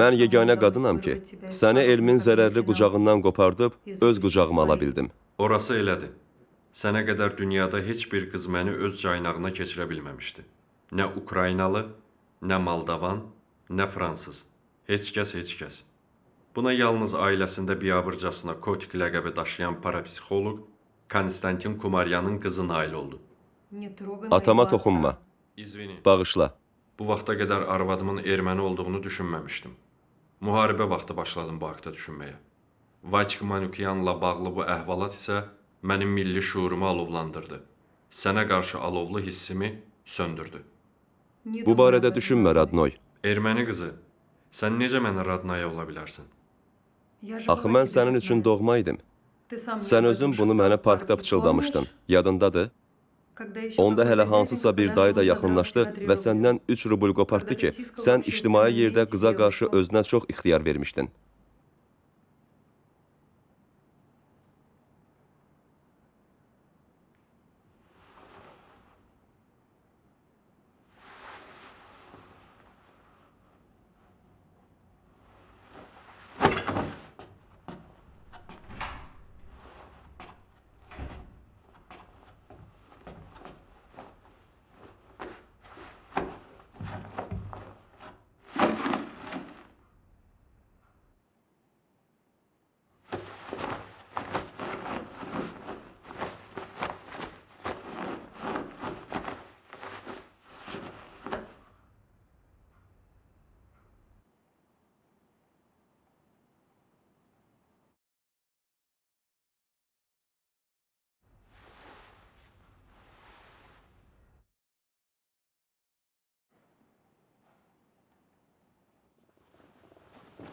Speaker 2: Mən yeganə qadınam ki, səni elmin zərərli qucağından qopardıb öz qucağıma ala bildim.
Speaker 12: Orası elədir. Sənə qədər dünyada heç bir qız məni öz caynağına keçirə bilməmişdi. Nə Ukraynalı, nə Moldavan, nə Fransız. Heç kəs, heç kəs. Buna yalnız ailəsində biabırcasına Kotik ləqəbi daşıyan parapsixoloq Konstantin Kumaryanın qızı nail oldu.
Speaker 2: Atama toxunma.
Speaker 12: İzvini.
Speaker 2: Bağışla.
Speaker 12: Bu vaxta qədər arvadımın erməni olduğunu düşünməmişdim. Müharibə vaxtı başladım bu haqda düşünməyə. Vaçk Manukyanla bağlı bu əhvalat isə mənim milli şuurumu alovlandırdı. Sənə qarşı alovlu hissimi söndürdü.
Speaker 2: Bu barədə düşünmə, Radnoy.
Speaker 12: Erməni qızı, sən necə mənə Radnaya ola bilərsən?
Speaker 2: Axı mən sənin üçün doğma idim. Sən özün bunu mənə parkda pıçıldamışdın. Yadındadır? Onda hələ hansısa bir dayı da yaxınlaşdı və səndən 3 rubl qopartdı ki, sən ictimai yerdə qıza qarşı özünə çox ixtiyar vermişdin.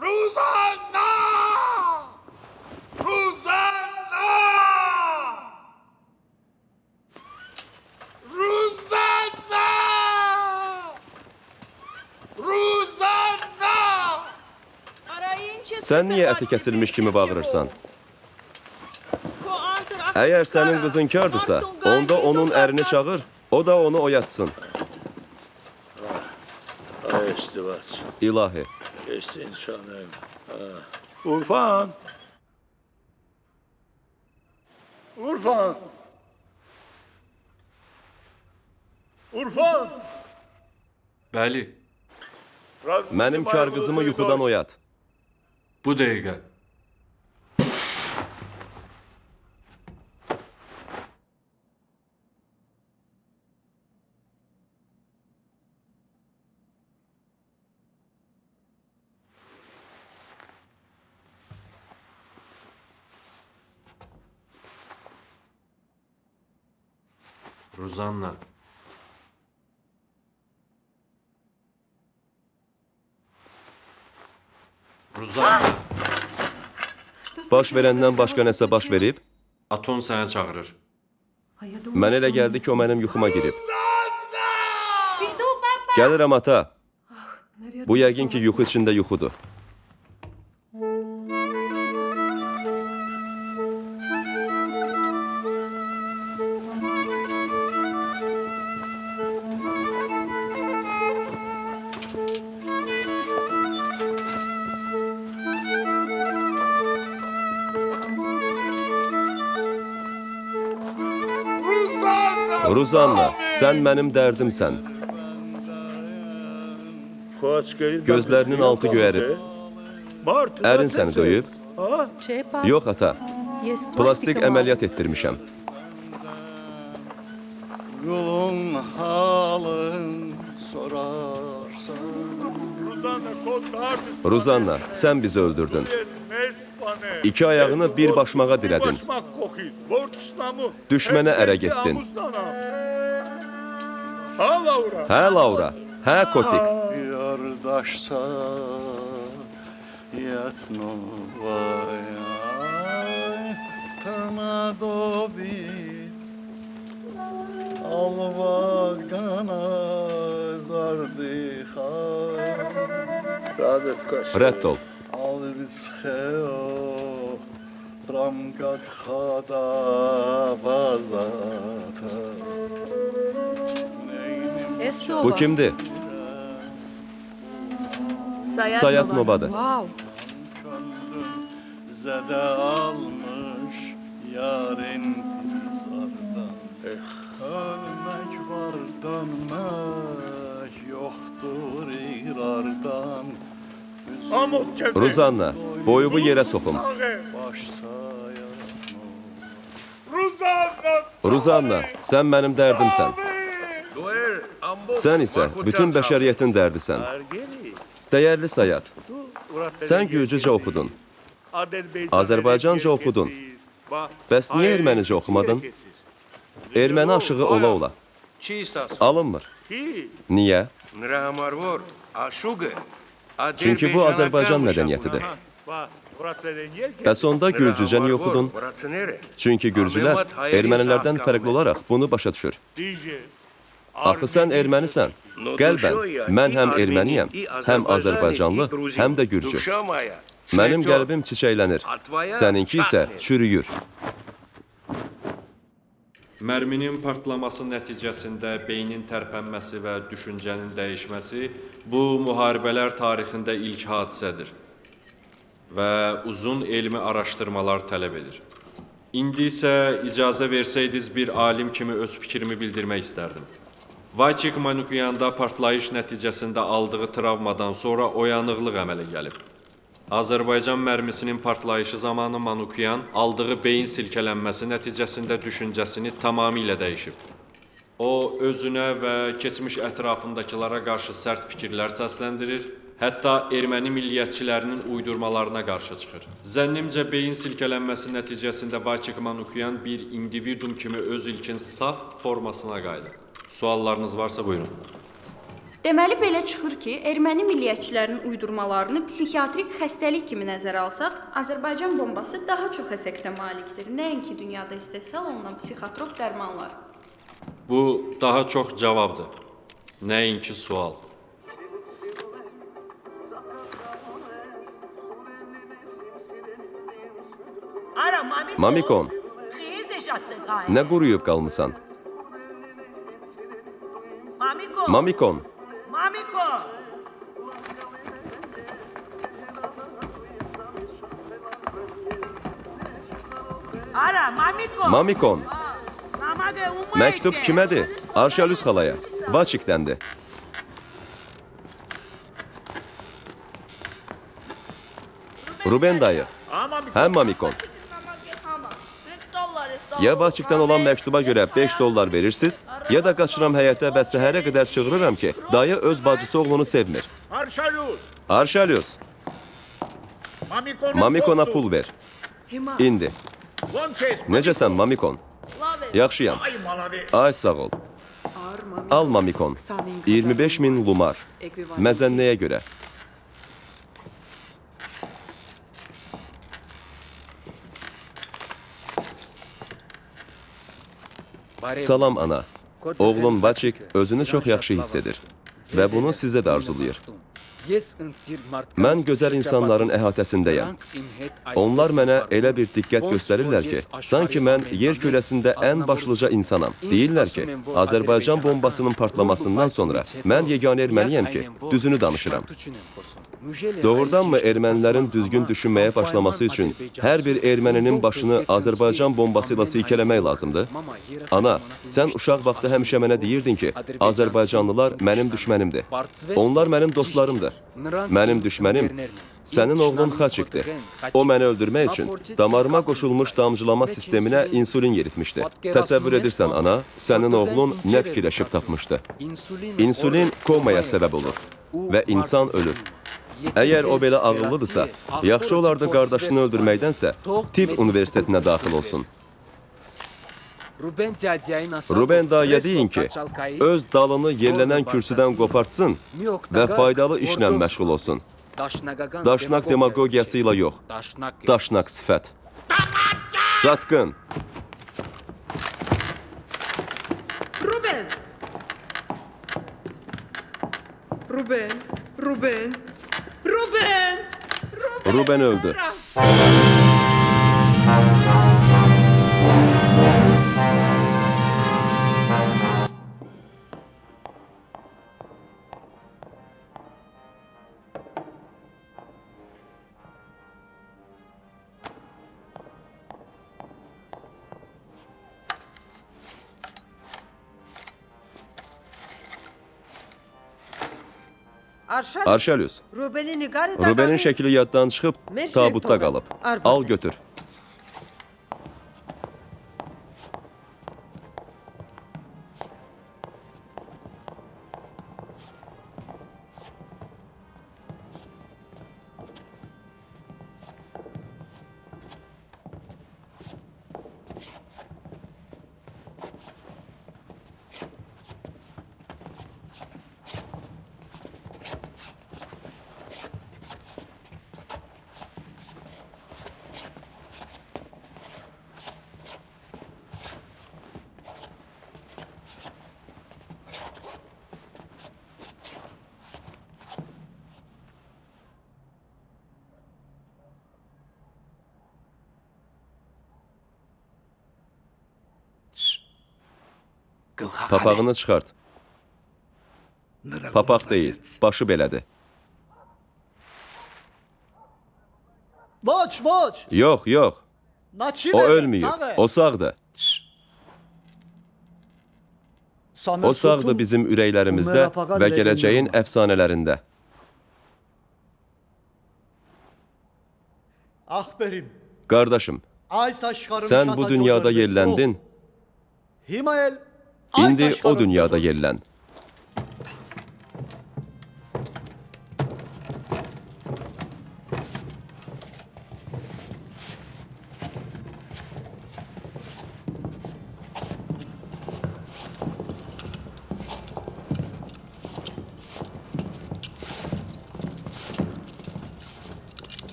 Speaker 6: Ruzanna! Ruzanna! Ruzanna! Ruzanna!
Speaker 2: Sən niyə əti kəsilmiş kimi bağırırsan? Əgər sənin qızın kardırsa, onda onun ərini çağır, o da onu oyatsın.
Speaker 1: Ay istivaç.
Speaker 2: İlahi.
Speaker 1: Geçsin şanım. Urfan. Urfan. Urfan.
Speaker 12: Bəli,
Speaker 2: Mənim kar qızımı yuxudan oyat.
Speaker 12: bu dəqiqə. Ruzanna. Ruzanna.
Speaker 2: Baş verəndən başqa nəsə baş verib?
Speaker 12: Aton səni çağırır.
Speaker 2: Mən elə gəldi ki, o mənim yuxuma girib. Gəlirəm ata. Bu yəqin ki, yuxu içində yuxudur. Ruzanna, sən mənim dərdimsən. Gözlərinin altı göyərib. Ərin səni döyüb? Yox, ata. Plastik əməliyyat etdirmişəm.
Speaker 1: Yolun halın sorarsan.
Speaker 2: Ruzanna, sən bizi öldürdün. İki ayağını bir başmağa dirədin. Düşmənə ərə getdin.
Speaker 1: Ha Laura.
Speaker 2: Hə Laura, hə Kotik.
Speaker 1: Yardaşsa yatnovaya Tanadovi Alvagana zardiha Radet koş.
Speaker 2: Rədd ol.
Speaker 1: Alvitsxeo Ramgak xada vazata
Speaker 2: Bu kimdir? Sayat Nobadır.
Speaker 1: Zədə almış yarın zardan Ölmək var dönmək yoxdur irardan
Speaker 2: Ruzanna, boyuvu yerə soxum.
Speaker 1: Baş sayat
Speaker 2: Ruzanna, sən mənim dərdimsən. Sən isə bütün bəşəriyyətin dərdisən. Dəyərli Sayat, sən gürcücə oxudun. Azərbaycanca oxudun. Bəs niyə ermənicə oxumadın? Erməni aşığı ola-ola. Alınmır. Niyə? Çünki bu Azərbaycan mədəniyyətidir. Bəs onda gürcücə niyə oxudun? Çünki gürcülər ermənilərdən fərqli olaraq bunu başa düşür. Axı sən ermənisən. Qəlbən, mən həm erməniyəm, həm Azərbaycanlı, həm də gürcü. Mənim qəlbim çiçəklənir, səninki isə çürüyür.
Speaker 12: Mərminin partlaması nəticəsində beynin tərpənməsi və düşüncənin dəyişməsi bu müharibələr tarixində ilk hadisədir və uzun elmi araşdırmalar tələb edir. İndi isə icazə versəydiniz bir alim kimi öz fikrimi bildirmək istərdim. Vayçik Manukyanda partlayış nəticəsində aldığı travmadan sonra oyanıqlıq əmələ gəlib. Azərbaycan mərmisinin partlayışı zamanı Manukyan aldığı beyin silkələnməsi nəticəsində düşüncəsini tamamilə dəyişib. O, özünə və keçmiş ətrafındakılara qarşı sərt fikirlər səsləndirir, hətta erməni milliyyətçilərinin uydurmalarına qarşı çıxır. Zənnimcə, beyin silkələnməsi nəticəsində Vayçik Manukyan bir individum kimi öz ilkin saf formasına qayıdır. Suallarınız varsa buyurun.
Speaker 14: Deməli, belə çıxır ki, erməni milliyyətçilərinin uydurmalarını psixiatrik xəstəlik kimi nəzərə alsaq, Azərbaycan bombası daha çox effektə malikdir. Nəinki dünyada istehsal olunan psixotrop dərmanlar.
Speaker 12: Bu daha çox cavabdır, nəinki sual.
Speaker 2: Mamikon, nə quruyub qalmısan? Mamikon. Mamikon. Məktub kimədir? Arşalüz xalaya. Vaçikdəndir. Ruben dayı. Həm Mamikon. Ya Vaçikdən olan məktuba görə 5 dollar verirsiniz, ya da qaçıram həyətə və səhərə qədər çığırıram ki, dayı öz bacısı oğlunu sevmir. Arşalüz. Mamikona pul ver. İndi. Necəsən Mamikon? Yaxşıyam. Ay sağ ol. Al Mamikon. 25.000 lumar. Məzənnəyə görə. Salam ana. Oğlum Vaçik özünü çox yaxşı hiss edir və bunu sizə də arzulayır. Mən gözəl insanların əhatəsindəyəm. Onlar mənə elə bir diqqət göstərirlər ki, sanki mən yer kürəsində ən başlıca insanam. Deyirlər ki, Azərbaycan bombasının partlamasından sonra mən yeganə erməniyəm ki, düzünü danışıram. Doğrudanmı ermənilərin düzgün düşünməyə başlaması üçün hər bir erməninin başını Azərbaycan bombası ilə silkələmək lazımdır? Ana, sən uşaq vaxtı həmişə mənə deyirdin ki, Azərbaycanlılar mənim düşmənimdir. Onlar mənim dostlarımdır. Mənim düşmənim sənin oğlun Xaçikdir. O məni öldürmək üçün damarıma qoşulmuş damcılama sisteminə insulin yeritmişdi. Təsəvvür edirsən ana, sənin oğlun nə fikirləşib tapmışdı? İnsulin komaya səbəb olur və insan ölür. Əgər o belə ağıllıdırsa, yaxşı olardı qardaşını öldürməkdənsə, tibb universitetinə daxil olsun.
Speaker 10: Ruben cəcəyin asal.
Speaker 2: Ruben dayıya deyin ki, öz dalını yerlənən kürsüdən qopartsın və faydalı işlə məşğul olsun. Daşnaq demagogiyası ilə yox, daşnaq sifət. Satqın!
Speaker 4: Ruben! Ruben! Ruben! Ruben!
Speaker 2: Ruben öldü. Arşalüs, Rubenin şəkli yaddan çıxıb, tabutda qalıb. Al götür. Papağını çıxart. Papaq deyil, başı belədir.
Speaker 1: Voç, voç.
Speaker 2: Yox, yox. O ölməyib, o sağdır. O sağdır bizim ürəklərimizdə və gələcəyin əfsanələrində.
Speaker 1: Axberim.
Speaker 2: Qardaşım,
Speaker 1: Ay saçlarım
Speaker 2: sən bu dünyada yerləndin,
Speaker 1: Himayel.
Speaker 2: indi o dünyada yerlən.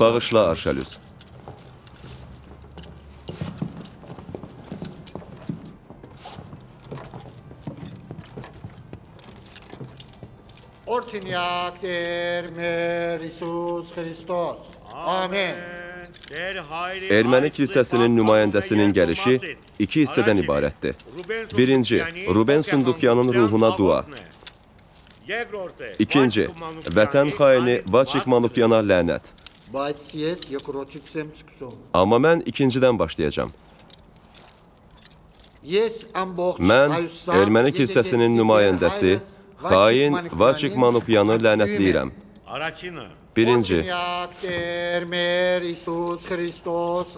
Speaker 2: Bağışla Arşalüs.
Speaker 1: Ortinyak der mer İsus Hristos. Amin.
Speaker 2: Erməni kilsəsinin nümayəndəsinin gəlişi iki hissədən ibarətdir. Birinci, Ruben Sundukyanın ruhuna dua. İkinci, vətən xaini Vaçik Manukyana lənət. Amma mən ikincidən başlayacağam. Mən Erməni kilsəsinin nümayəndəsi, xain Vaçik Manukyanı lənətləyirəm. Birinci,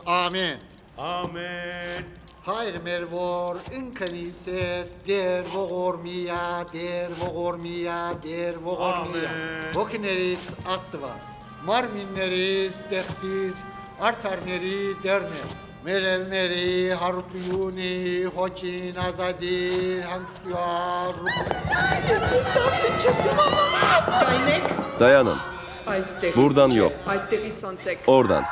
Speaker 1: Amin. Amin. Hayr mervor in kanises der vogormia der vogormia der vogormia. Vokineris astvas. Marminneris dexir artarneri dernes. Merelneri harutuyuni hokin azadi hamsuyar.
Speaker 2: dayanın. Buradan yox. Oradan.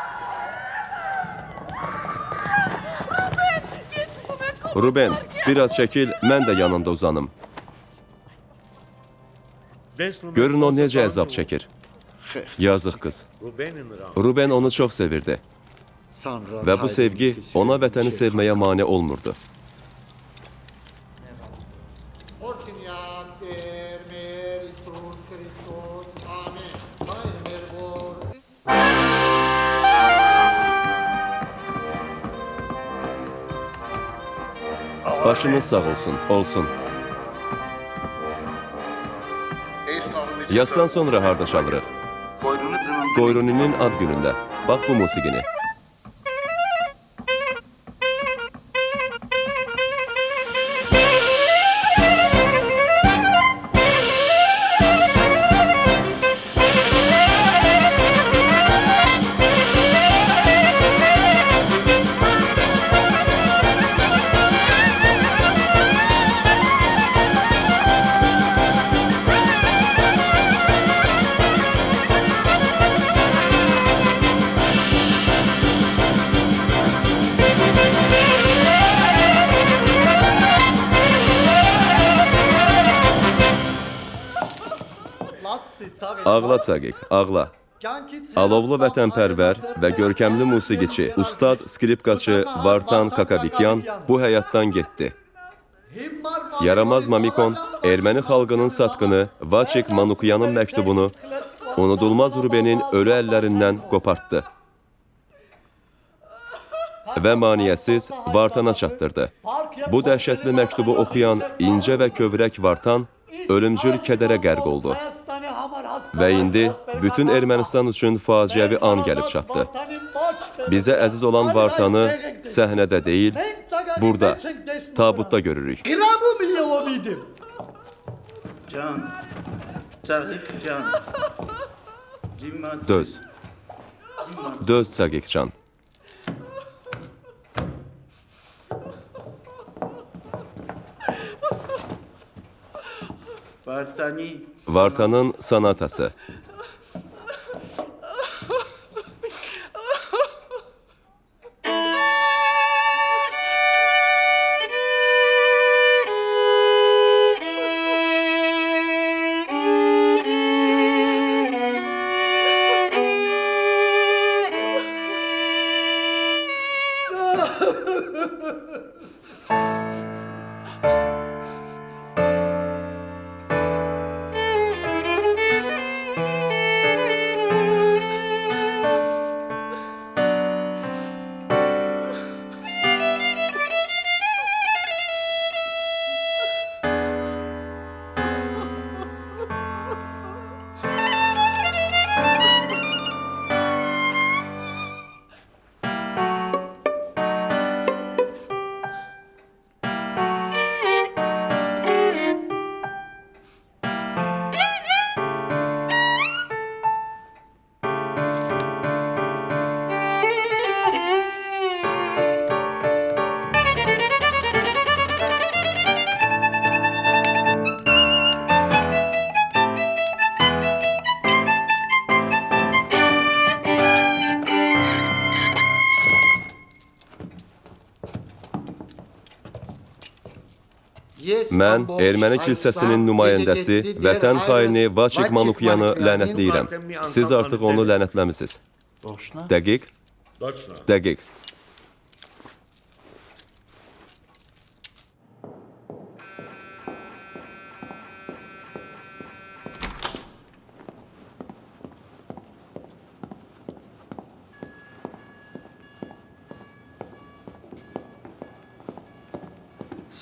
Speaker 2: Ruben, biraz çəkil, mən də yanında uzanım. Görün o necə əzab çəkir. Yazıq qız. Ruben onu çox sevirdi. Və bu sevgi ona vətəni sevməyə mane olmurdu. Başınız sağ olsun, olsun. Yasdan sonra harda çalırıq? Qoyruninin ad günündə. Bax bu musiqini. Ağla Çaqiq, ağla. Alovlu vətənpərvər və görkəmli musiqiçi, ustad skripkaçı Vartan Kakabikyan bu həyatdan getdi. Yaramaz Mamikon erməni xalqının satqını Vaçik Manukyanın məktubunu unudulmaz Rubenin ölü əllərindən qopartdı və maniyəsiz Vartana çatdırdı. Bu dəhşətli məktubu oxuyan incə və kövrək Vartan ölümcül kədərə qərq oldu. Və indi bütün Ermənistan üçün faciəvi an gəlib çatdı. Bizə əziz olan Vartanı səhnədə deyil, burada, tabutda görürük. Döz. Döz Çaqiqcan. Vartanın sanatası. Mən erməni kilsəsinin nümayəndəsi, vətən xaini Vaçik Manukyanı lənətləyirəm. Siz artıq onu lənətləmisiniz. Dəqiq? Dəqiq.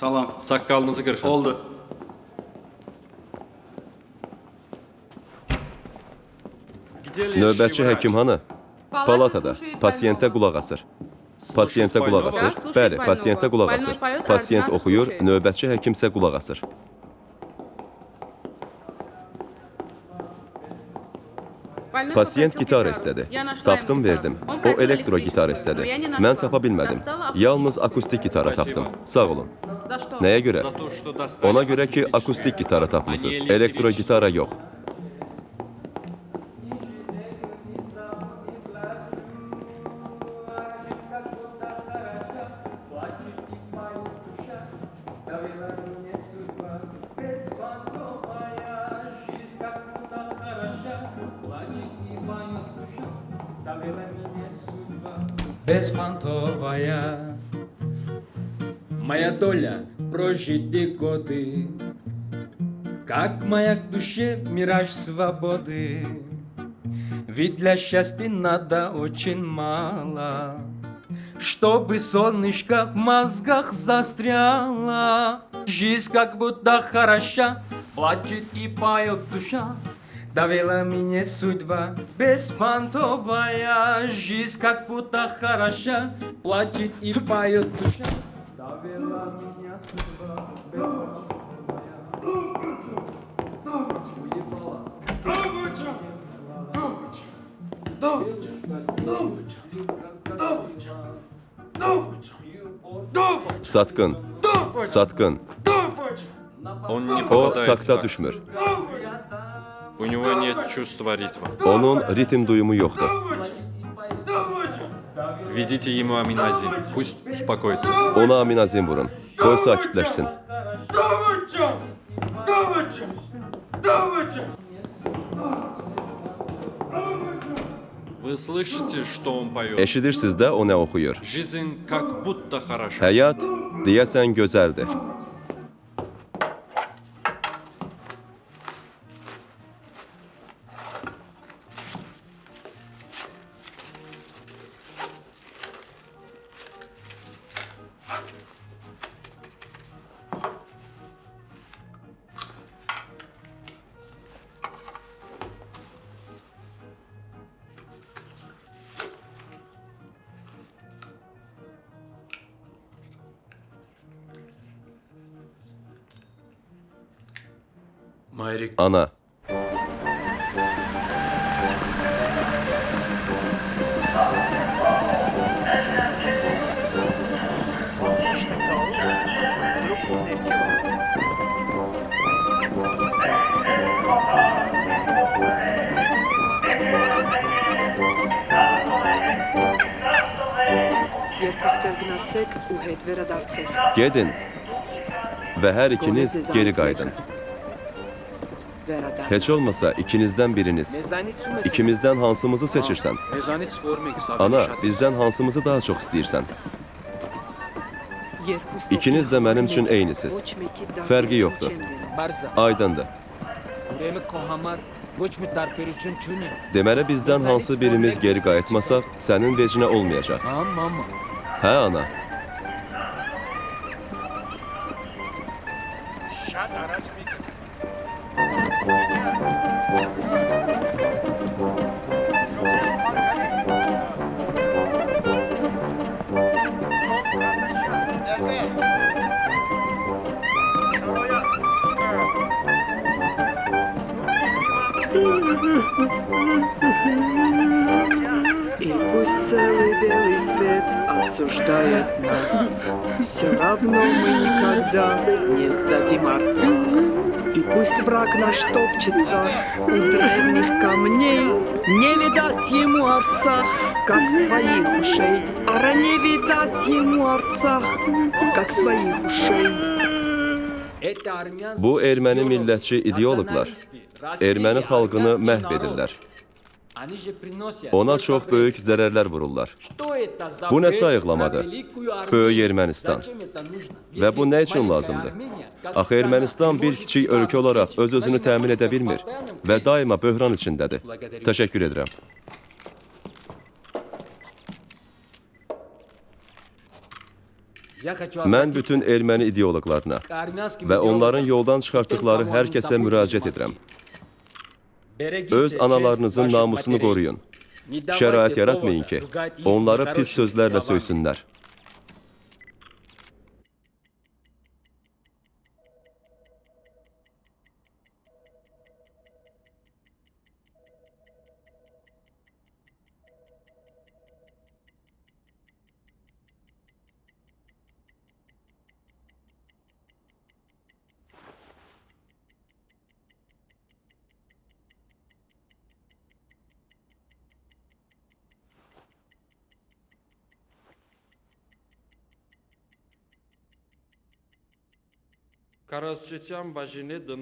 Speaker 12: Salam. Saqqalınızı qırxın. Oldu.
Speaker 2: Növbətçi həkim hanı? Palatada. Pasiyentə qulaq asır. Pasiyentə qulaq asır. Bəli, pasiyentə qulaq asır. Pasiyent oxuyur, növbətçi həkim isə qulaq asır. Pasiyent gitar istədi. Tapdım, verdim. O elektro gitar istədi. Mən tapa bilmədim. Yalnız akustik gitara tapdım. Sağ olun. Nəyə görə? Ona görə ki, akustik gitara tapmışsınız. Elektro gitara yox.
Speaker 10: Безпантовая, моя доля прожить годы, как маяк в душе мираж свободы. Ведь для счастья надо очень мало, чтобы солнышко в мозгах застряло. Жизнь как будто хороша, плачет и поет душа. Довела меня судьба беспонтовая, жизнь как будто хороша, плачет и поет душа. Довела меня судьба
Speaker 2: Satqın. Satqın. O takta düşmür.
Speaker 12: У него нет чувства ритма.
Speaker 2: Onun ritim duyumu yoxdur.
Speaker 12: Введите ему аминазин. Пусть успокоится.
Speaker 2: Ona aminazin vurun. Qoy sakitləşsin.
Speaker 12: Вы слышите, что он поет?
Speaker 2: Eşidirsiniz də o nə oxuyur?
Speaker 12: Жизнь как будто хороша.
Speaker 2: Həyat deyəsən gözəldir. Ana.
Speaker 4: Երկուստել գնացեք ու հետ վերադարձեք։
Speaker 2: Gedin və hər ikiniz geri qayıdın. Heç olmasa ikinizdən biriniz. İkimizdən hansımızı seçirsən? Ana, bizdən hansımızı daha çox istəyirsən? İkiniz də mənim üçün eynisiz. Fərqi yoxdur. Aydındır. Deməli bizdən hansı birimiz geri qayıtmasaq, sənin vecinə olmayacaq. Hə, ana?
Speaker 4: И пусть целый белый свет осуждает нас, все равно мы никогда не сдадим Арцах. И пусть враг наш топчется у древних камней, не видать ему Арцах, как своих ушей. Ара не видать ему Арцах, как своих ушей.
Speaker 2: Bu erməni millətçi ideoloqlar erməni xalqını məhv edirlər. Ona çox böyük zərərlər vururlar. Bu nə sayıqlamadır? Böyük Ermənistan. Və bu nə üçün lazımdır? Axı Ermənistan bir kiçik ölkə olaraq öz-özünü təmin edə bilmir və daima böhran içindədir. Təşəkkür edirəm. Mən bütün erməni ideoloqlarına və onların yoldan çıxartdıqları hər kəsə müraciət edirəm. Öz analarınızın namusunu qoruyun. Şərait yaratmayın ki, onları pis sözlərlə söysünlər.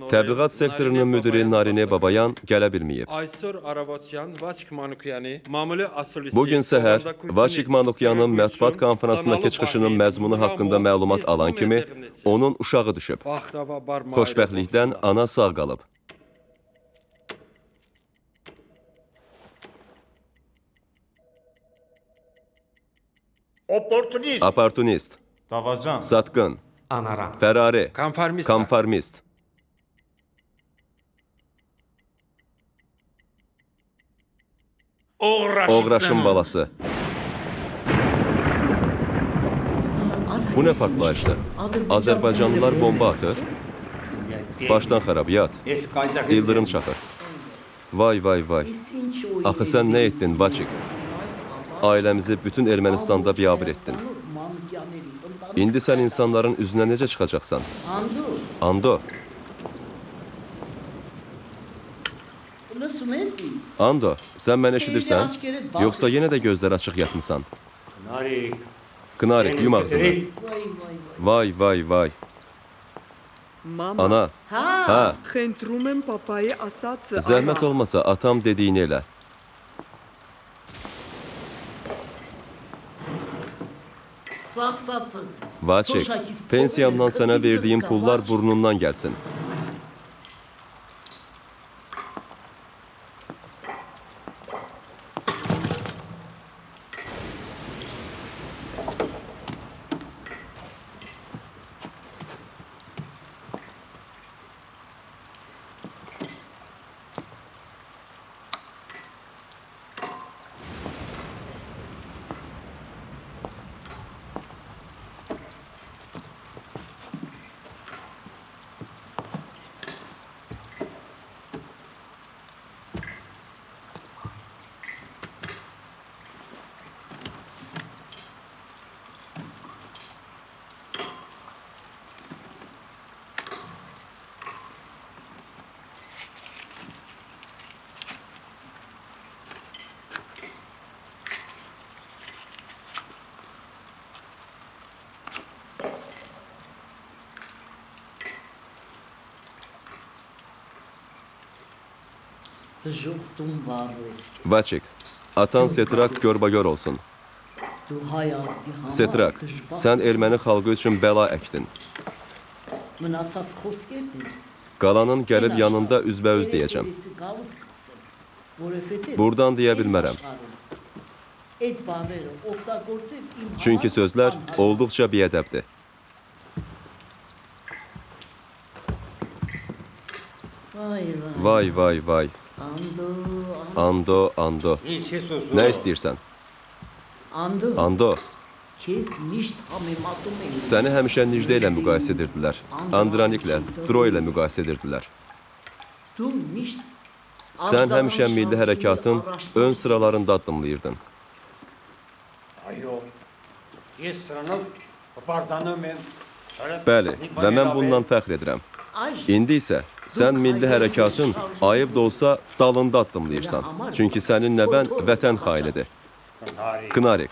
Speaker 2: Təbliğat sektorunun müdiri Narinə Babayan gələ bilməyib. Bugün səhər Vaçik Manukyanın mətbuat konferansındakı çıxışının məzmunu haqqında məlumat alan kimi onun uşağı düşüb. Xoşbəxtlikdən ana sağ qalıb. Opportunist, satqın, Ferrari, konformist. Oğraşın balası. Bu nə partlayışdır? Azərbaycanlılar bomba atır. Başdan xarabiyyat. İldırım çaxır. Vay vay vay. Axı sən nə etdin Vaçik? Ailəmizi bütün Ermənistanda biabır etdin. İndi sən insanların üzünə necə çıxacaqsan? Ando. Ando, sən məni eşidirsən? Yoxsa yenə də gözləri açıq yatmısan? Kınarik, yum ağzını. Vay, vay, vay. Ana. Hə.
Speaker 4: Խնդրում եմ papayi ասածը։
Speaker 2: Zəhmət olmasa atam dediyini elə. Vaçek, pensiyamdan sənə verdiyim pullar burnundan gəlsin. Vaçek, atan Setrak görbagör olsun. Setrak, sən erməni xalqı üçün bəla əkdin. Qalanın gəlib yanında üzbəüz deyəcəm. Buradan deyə bilmərəm. Çünki sözlər olduqca biədəbdir. Vay, vay, vay. Ando, ando. Nə istəyirsən? Ando. Səni həmişə Nicdə ilə müqayisə edirdilər. Andraniklə, Dro ilə müqayisə edirdilər. Sən həmişə milli hərəkatın ön sıralarında addımlayırdın. Bəli, və mən bundan fəxr edirəm. İndi isə sən milli hərəkatın ayıb da olsa dalında addımlayırsan. Çünki sənin nəvən vətən xainidir. Knarik,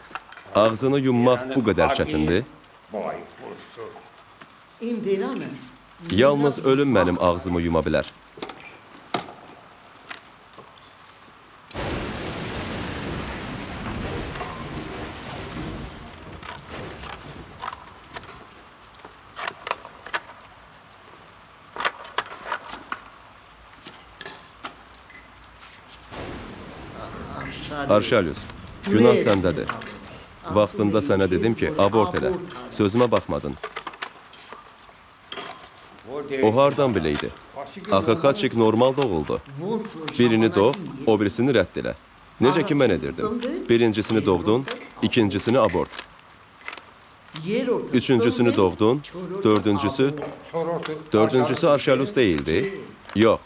Speaker 2: ağzını yummaq bu qədər çətindir. Yalnız ölüm mənim ağzımı yuma bilər. Arşalius, günah səndədir. Vaxtında sənə dedim ki, abort elə. Sözümə baxmadın. O hardan biləydi? Axı Xaçik normal doğuldu. Birini doğ, o birisini rədd elə. Necə ki mən edirdim. Birincisini doğdun, ikincisini abort. Üçüncüsünü doğdun, dördüncüsü Arşalius değildi. Yox.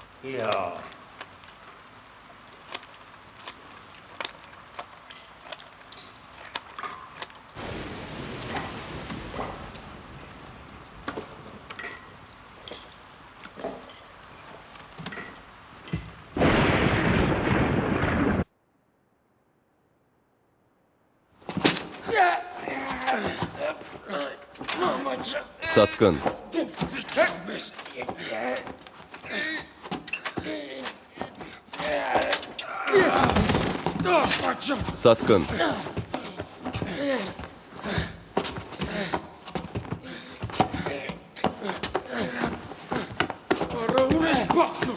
Speaker 2: Satqın. Satqın.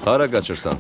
Speaker 2: Hara qaçırsan?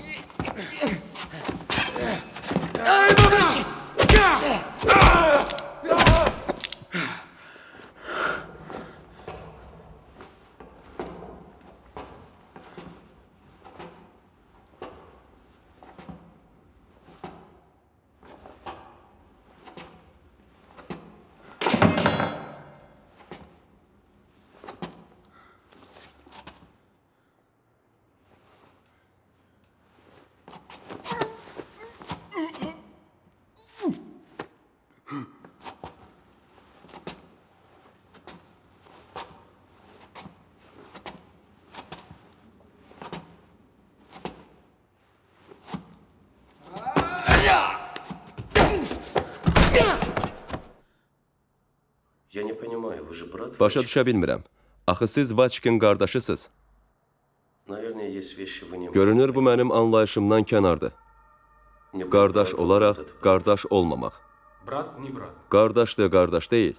Speaker 2: Başa düşə bilmirəm. Axı siz Vaçikin qardaşısınız. Görünür bu mənim anlayışımdan kənardır. Qardaş olaraq qardaş olmamaq. Qardaşdır, qardaş deyil.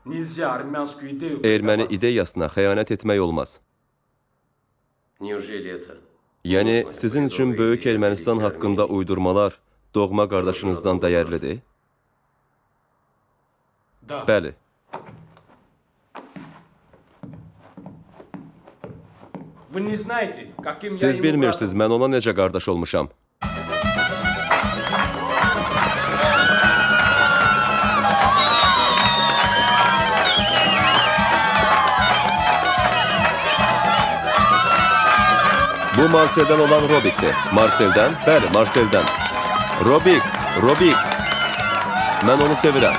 Speaker 5: Nizya armyanskую ideyu.
Speaker 2: Erməni ideyasına xəyanət etmək olmaz. Yəni, sizin üçün Böyük Ermənistan haqqında uydurmalar doğma qardaşınızdan dəyərlidir? Bəli. Siz bilmirsiniz, mən ona necə qardaş olmuşam. Bu Marsel'dən olan Robik'tir. Marsel'dən? Bəli, Marsel'dən. Robik. Mən onu sevirəm.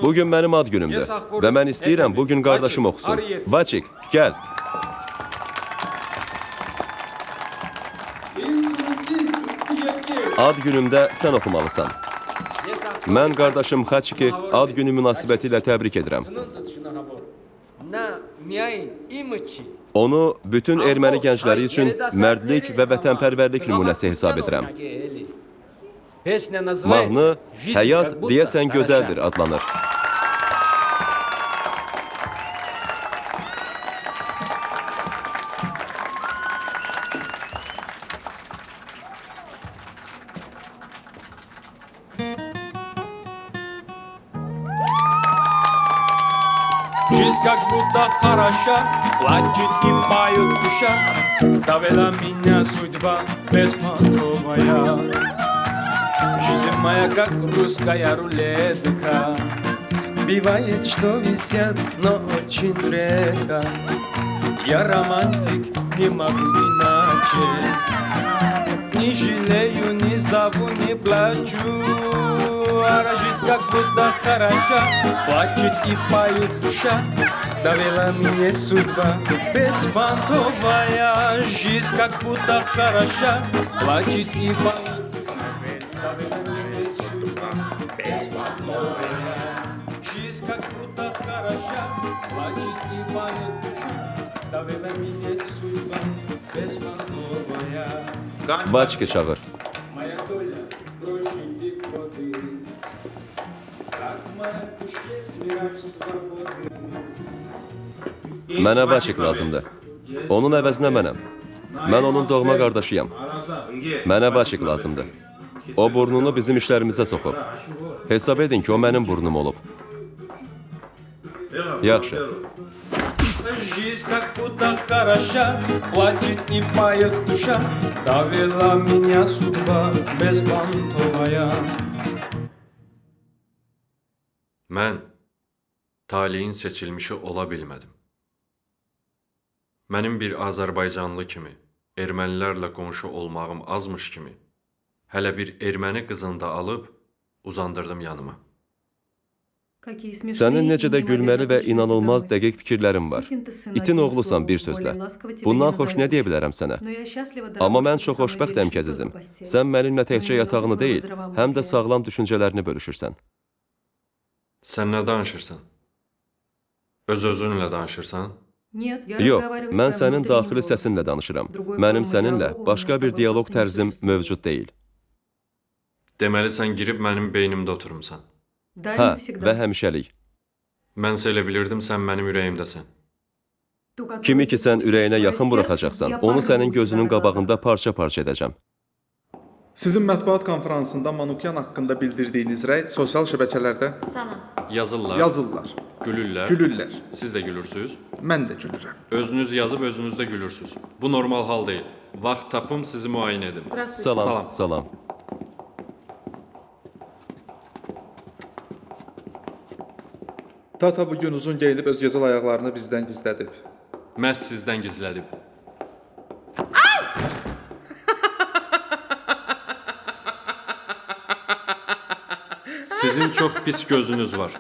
Speaker 2: Bugün mənim ad günümdür və mən istəyirəm bugün qardaşım oxusun. Vaçik, gəl. Ad günümdə sən oxumalısan. Mən qardaşım Xaçiki ad günü münasibətilə təbrik edirəm. Onu bütün erməni gəncləri üçün mərdlik və vətənpərvərlik nümunəsi hesab edirəm. Mahnı Həyat deyəsən gözəldir adlanır.
Speaker 10: Жизнь как будто хороша, плачет и поют душа. Довела меня судьба беспонтовая. Жизнь моя как русская рулетка. Бывает, что висят, но очень редко. Я романтик, не могу иначе. Не жалею, не зову, не плачу. А жизнь как будто хороша, плачет и поют душа. Довела меня судьба беспонтовая. Жизнь как будто хороша, плачет и поют душа. Довела меня судьба беспонтовая. Жизнь как будто хороша, плачет и поют душа. Довела меня судьба беспонтовая.
Speaker 2: Vaçiki çağır. Mənə Vaçik lazımdır. Onun əvəzinə mənəm. Mən onun doğma qardaşıyam. Mənə Vaçik lazımdır. O burnunu bizim işlərimizə soxub. Hesab edin ki, o mənim burnum olub. Yaxşı.
Speaker 10: Жизнь как будто хороша, плачет и поет душа. Довела меня судьба беспонтовая.
Speaker 12: Mən taleyin seçilmişi ola bilmədim. Mənim bir Azərbaycanlı kimi, ermənilərlə qonşu olmağım azmış kimi, hələ bir erməni qızını da alıb uzandırdım yanıma.
Speaker 2: Sənin necə də gülməli və inanılmaz dəqiq fikirlərin var. İtin oğlusan bir sözlə. Bundan xoş nə deyə bilərəm sənə? Amma mən çox xoşbəxtəm ki, əzizim. Sən mənimlə təkcə yatağını deyil, həm də sağlam düşüncələrini bölüşürsən.
Speaker 12: Sən nə danışırsan? Öz-özünlə danışırsan?
Speaker 2: Yox, mən sənin daxili səsinlə danışıram. Mənim səninlə başqa bir diyaloq tərzim mövcud deyil.
Speaker 12: Deməli, sən girib mənim beynimdə oturmuşsan.
Speaker 2: Hə, və həmişəlik.
Speaker 12: Mənsə elə bilirdim, sən mənim ürəyimdəsən.
Speaker 2: Kimi ki, sən ürəyinə yaxın buraxacaqsan, onu sənin gözünün qabağında parça-parça edəcəm.
Speaker 15: Sizin mətbuat konferansında Manukyan haqqında bildirdiyiniz rəy sosial şəbəkələrdə yazırlar. Gülürlər.
Speaker 12: Siz də gülürsünüz?
Speaker 15: Mən də gülürəm.
Speaker 12: Özünüz yazıb, özünüz də gülürsünüz. Bu normal hal deyil. Vaxt tapım, sizi müayinə edim.
Speaker 2: Salam.
Speaker 15: Tata bugün uzun geyinib öz gözəl ayaqlarını bizdən gizlədib.
Speaker 12: Məhz sizdən gizlədib. Sizin çox pis gözünüz var.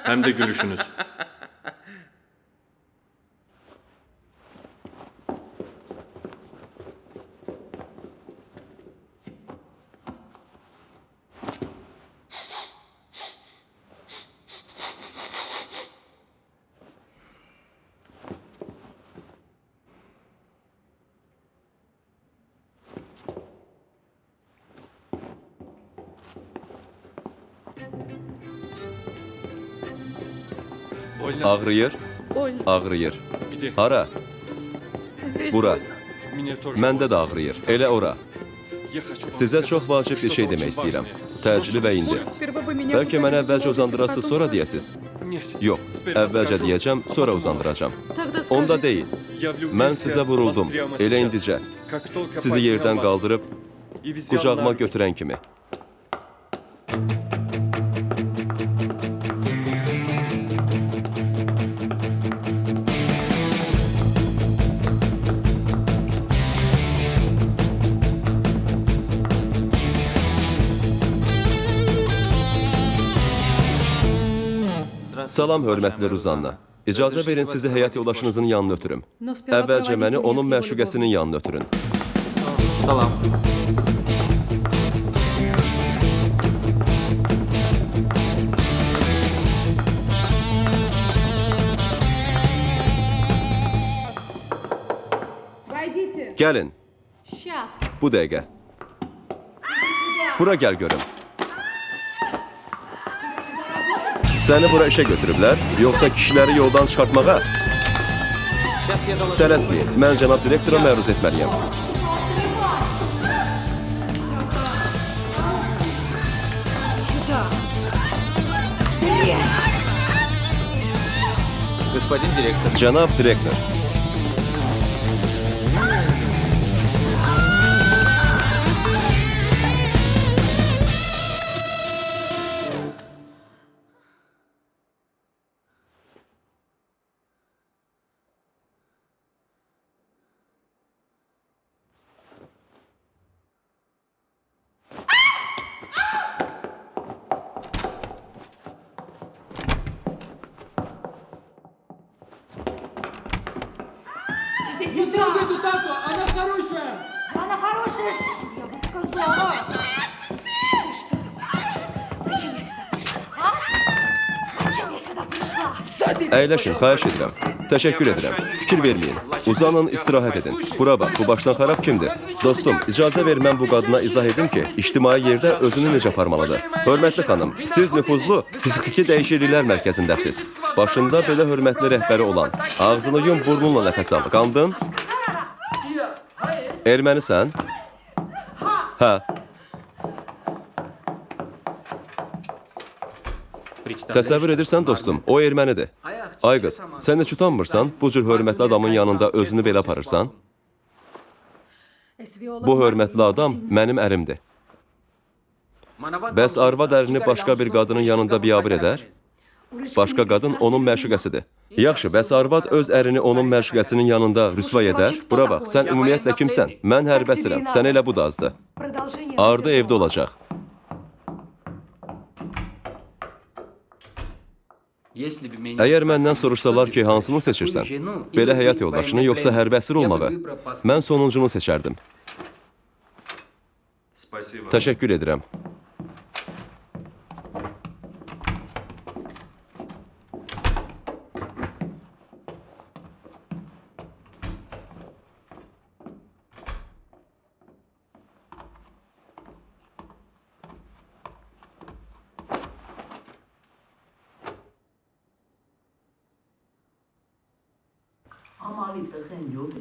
Speaker 12: Həm də gülüşünüz.
Speaker 2: Ağrıyır? Ağrıyır. Hara? Bura. Məndə də ağrıyır. Elə ora. Sizə çox vacib bir şey demək istəyirəm. Təcili və indi. Bəlkə mənə əvvəlcə uzandırasınız, sonra deyəsiz. Yox, əvvəlcə deyəcəm, sonra uzandıracam. Onda deyil. Mən sizə vuruldum, elə indicə. Sizi yerdən qaldırıb, qucağıma götürən kimi. Salam, hörmətli Ruzanna. İcazə verin sizi həyat yoldaşınızın yanına ötürüm. Əvvəlcə məni onun məşuqəsinin yanına ötürün.
Speaker 10: Salam.
Speaker 2: Gəlin. Bu dəqiqə. Bura gəl görüm. Səni bura işə götürüblər, yoxsa kişiləri yoldan çıxartmağa? Tələsməyin, mən cənab direktora məruz etməliyəm. Cənab direktor.
Speaker 10: Не трогай тату, она хорошая!
Speaker 14: Она хорошая, я бы сказала. Что ты? Зачем я сюда пришла? А? Зачем я sюда пришла?
Speaker 2: Əyləşin, xahiş edirəm. Təşəkkür edirəm. Fikir verməyin. Uzanın, istirahət edin. Bura bax, bu başdan xarab kimdir? Dostum, icazə ver mən bu qadına izah edim ki, ictimai yerdə özünü necə aparmalıdır. Hörmətli xanım, siz nüfuzlu fiziki dəyişikliklər mərkəzindəsiz. Başında belə hörmətli rəhbəri olan, ağzını yum, burnunla nəfəs al. Qandın? Ermənisən? Hə. Təsəvvür edirsən dostum, o ermənidir. Ay qız, sən heç utanmırsan, bu cür hörmətli adamın yanında özünü belə aparırsan? Bu hörmətli adam mənim ərimdir. Bəs arvad ərini başqa bir qadının yanında biabır edər? Başqa qadın onun məşuqəsidir. Yaxşı, bəs arvad öz ərini onun məşuqəsinin yanında rüsvay edər? Bura bax, sən ümumiyyətlə kimsən? Mən hərbəsirəm, sən elə bu da azdır. Ardı evdə olacaq. Əgər məndən soruşsalar ki, hansını seçirsən? Belə həyat yoldaşını, yoxsa hərbi əsir olmağı? Mən sonuncunu seçərdim. Təşəkkür edirəm.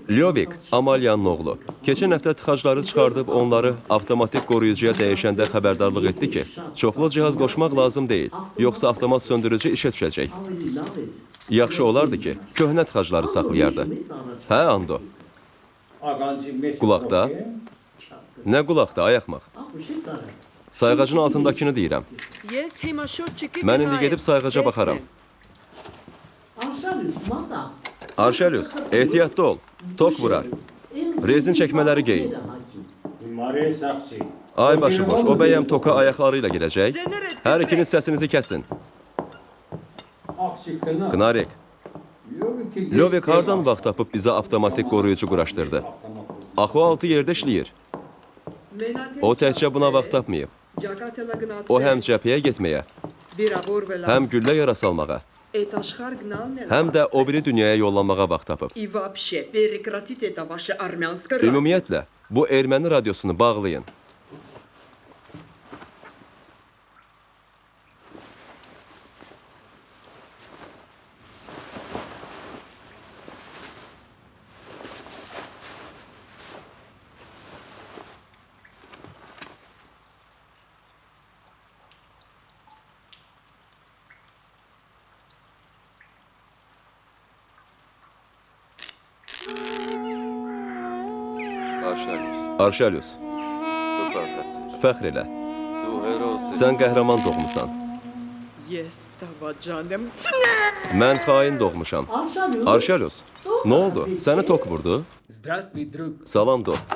Speaker 2: Lyovik, Amalyanın oğlu. Keçən həftə tıxacları çıxardıb onları avtomatik qoruyucuya dəyişəndə xəbərdarlıq etdi ki, çoxlu cihaz qoşmaq lazım deyil, yoxsa avtomat söndürücü işə düşəcək. Yaxşı olardı ki, köhnə tıxacları saxlayardı. Hə, Ando? Qulaqda? Nə qulaqda, ayaqmaq? Sayğacın altındakını deyirəm. Mən indi gedib sayğaca baxaram. Arşelius, ehtiyatlı ol. Tok vurar. Rezin çəkmələri geyin. Ay başıboş, o bəyəm toka ayaqlarıyla girəcək. Hər ikiniz səsinizi kəsin. Knarik, Lovik hardan vaxt tapıb bizə avtomatik qoruyucu quraşdırdı? Axı o 6 yerdə işləyir. O təkcə buna vaxt tapmayıb. O həm cəbhəyə getməyə, həm güllə yara salmağa, həm də o biri dünyaya yollanmağa vaxt tapıb. Ümumiyyətlə, bu erməni radiosunu bağlayın. Arşelius, fəxr elə. Sən qəhrəman doğmusan. Mən xain doğmuşam. Arşelius, nə oldu? Səni tok vurdu? Salam dost.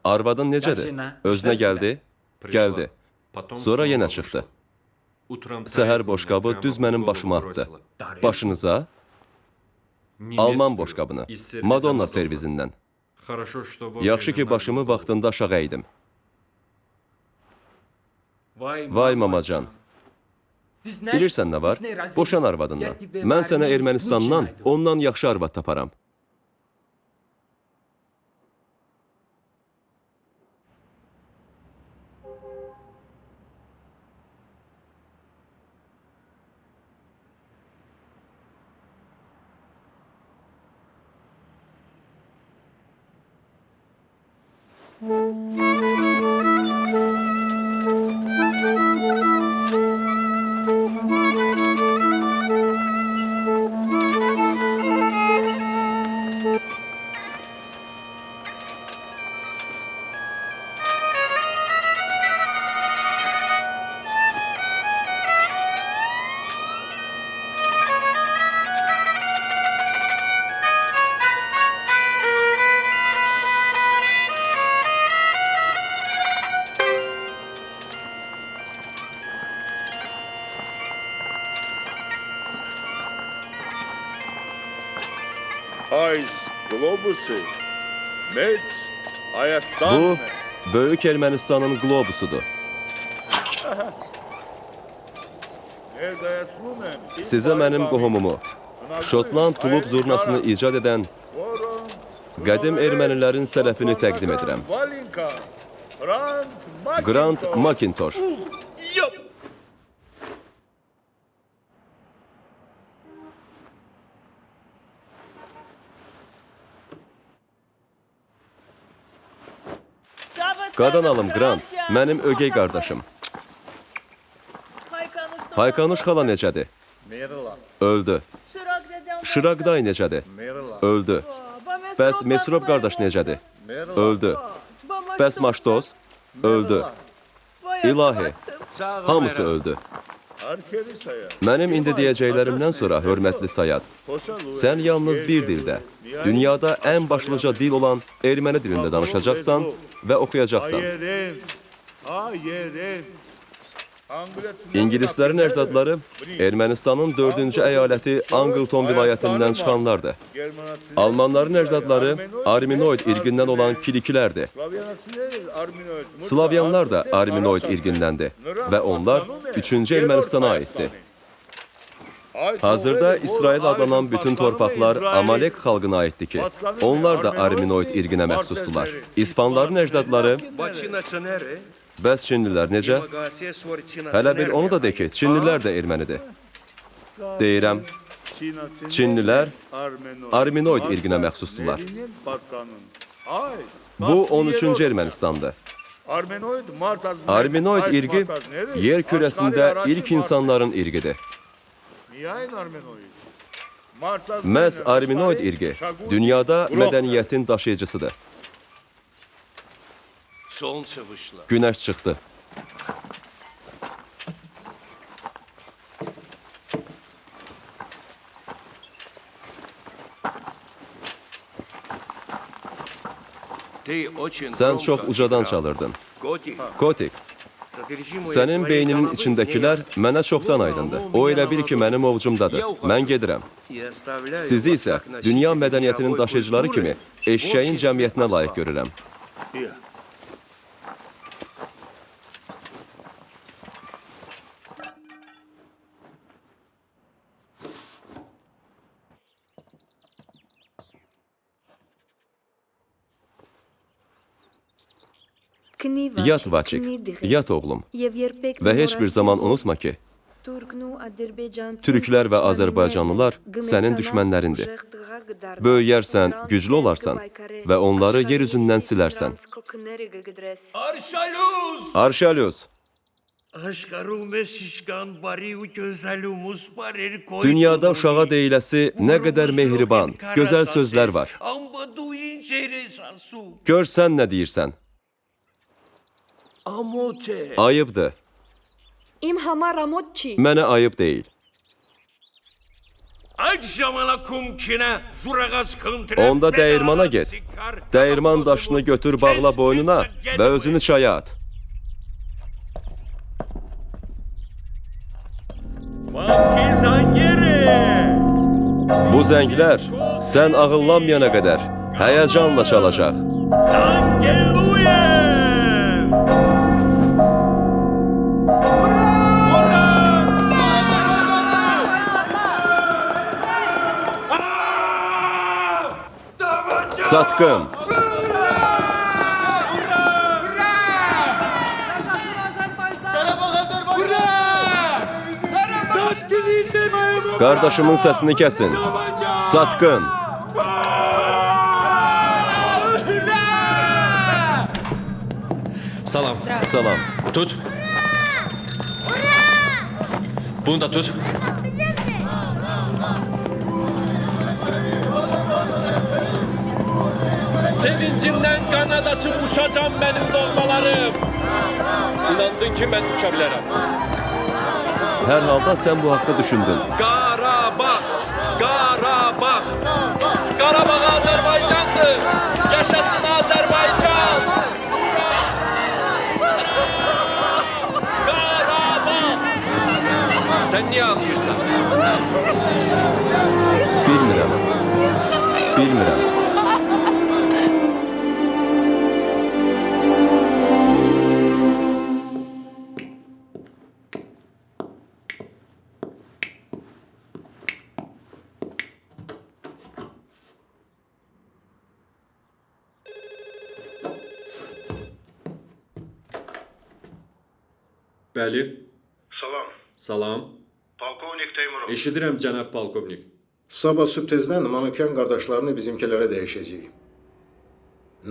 Speaker 2: Arvadın necədir? Özünə gəldi? Gəldi. Sonra yenə çıxdı. Səhər boşqabı düz mənim başıma atdı. Başınıza Alman boşqabını, Madonna servizindən. Yaxşı ki, başımı vaxtında aşağı əydim. Vay mamacan. Bilirsən nə var? Boşan arvadından. Mən sənə Ermənistandan ondan yaxşı arvad taparam. Bu, Böyük Ermənistanın qlobusudur. Sizə mənim qohumumu, Şotland tulub zurnasını icad edən qədim ermənilərin sələfini təqdim edirəm. Grant Macintosh. Qadan alım Grant, mənim ögey qardaşım. Haykanuş xala necədir? Öldü. Şıraqday necədir? Öldü. Bəs Mesrop qardaş necədir? Öldü. Bəs Maştoz? Öldü. İlahi, hamısı öldü. Mənim indi deyəcəklərimdən sonra, hörmətli Sayad, sən yalnız bir dildə, dünyada ən başlıca dil olan erməni dilində danışacaqsan və oxuyacaqsan. İngilislərin əcdadları Ermənistanın 4-cü əyaləti Angleton vilayətindən çıxanlardır. Almanların əcdadları Arminoid irqindən olan Kilikilərdir. Slavyanlar da Arminoid irqindəndir və onlar 3-cü Ermənistana aiddir. Hazırda İsrail adlanan bütün torpaqlar Amalek xalqına aiddir ki, onlar da Arminoid irqinə məxsusdular. İspanların əcdadları... Bəs Çinlilər necə? Hələ bir onu da de ki, Çinlilər də ermənidir. Deyirəm, Çinlilər Arminoid irqinə məxsusdular. Bu 13-cü Ermənistandır. Arminoid irqi yer kürəsində ilk insanların irqidir. Məhz Arminoid irqi dünyada mədəniyyətin daşıyıcısıdır. Günəş çıxdı. Sən çox ucadan çalırdın. Kotik, sənin beyninin içindəkilər mənə çoxdan aydındır. O elə bil ki, mənim ovcumdadır. Mən gedirəm. Sizi isə dünya mədəniyyətinin daşıyıcıları kimi eşşəyin cəmiyyətinə layiq görürəm. Yat Vaçik, yat oğlum. Və heç bir zaman unutma ki, Türklər və Azərbaycanlılar sənin düşmənlərindir. Böyüyərsən, güclü olarsan və onları yer üzündən silərsən. Arşalus! Dünyada uşağa deyiləsi nə qədər mehriban, gözəl sözlər var. Gör sən nə deyirsən. Ayıbdır. Mənə ayıb deyil. Onda dəyirmana get. Dəyirman daşını götür, bağla boynuna və özünü çaya at. Bu zənglər sən ağıllanmayana qədər həyəcanla çalacaq. Satqın! Qardaşımın səsini kəsin. Satqın!
Speaker 12: Salam.
Speaker 2: Salam.
Speaker 12: Tut. Bunu da tut. Sevincimdən qanad açıb uçacam mənim doğmalarım. İnandın ki, mən uça bilərəm.
Speaker 2: Hər halda sən bu haqda düşündün.
Speaker 12: Qarabağ! Qarabağ! Qarabağ Azərbaycandır! Yaşasın Azərbaycan! Qarabağ! Sən niyə ağlayırsan?
Speaker 2: Bilmirəm. Bilmirəm.
Speaker 12: Bəli.
Speaker 11: Salam.
Speaker 12: Salam.
Speaker 11: Polkovnik Teymurov.
Speaker 12: Eşidirəm, cənab polkovnik.
Speaker 11: Sabah sübh tezdən Manukyan qardaşlarını bizimkilərə dəyişəcəyik.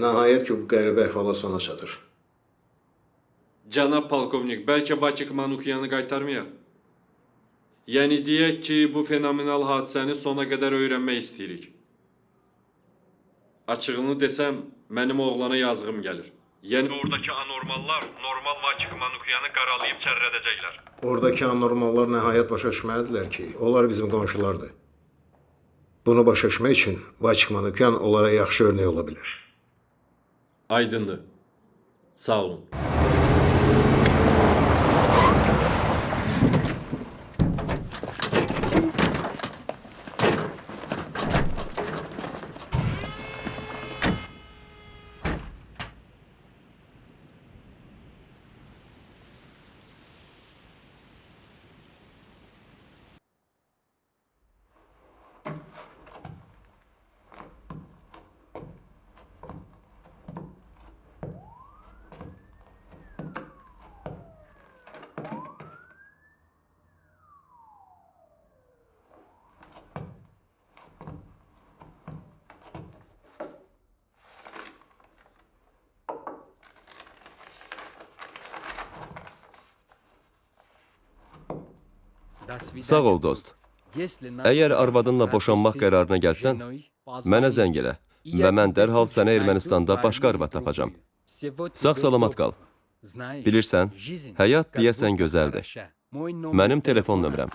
Speaker 11: Nəhayət ki, bu qəribə əhvalat sona çatır.
Speaker 12: Cənab polkovnik, bəlkə Vaçik Manukyanı qaytarmayaq? Yəni deyək ki, bu fenomenal hadisəni sona qədər öyrənmək istəyirik. Açığını desəm, mənim oğlana yazığım gəlir. Yəni oradakı anormallar normal Vaçik Manukyanı qaralayıb çərrədəcəklər.
Speaker 11: Oradakı anormallar nəhayət başa düşməlidirlər ki, onlar bizim qonşulardır. Bunu başa düşmək üçün Vaçik Manukyan onlara yaxşı örnek ola bilər.
Speaker 12: Aydındır. Sağ olun.
Speaker 2: Sağ ol dost. Əgər arvadınla boşanmaq qərarına gəlsən, mənə zəng elə və mən dərhal sənə Ermənistanda başqa arvad tapacam. Sağ-salamat qal. Bilirsən, həyat deyəsən gözəldir. Mənim telefon nömrəm.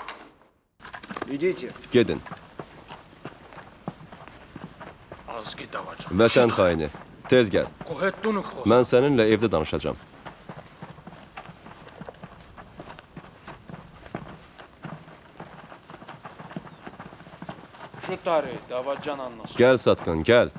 Speaker 1: İdите.
Speaker 2: Gedin. Vətən xaini, tez gəl. Mən səninlə evdə danışacağam. Gəl Satqın, gəl.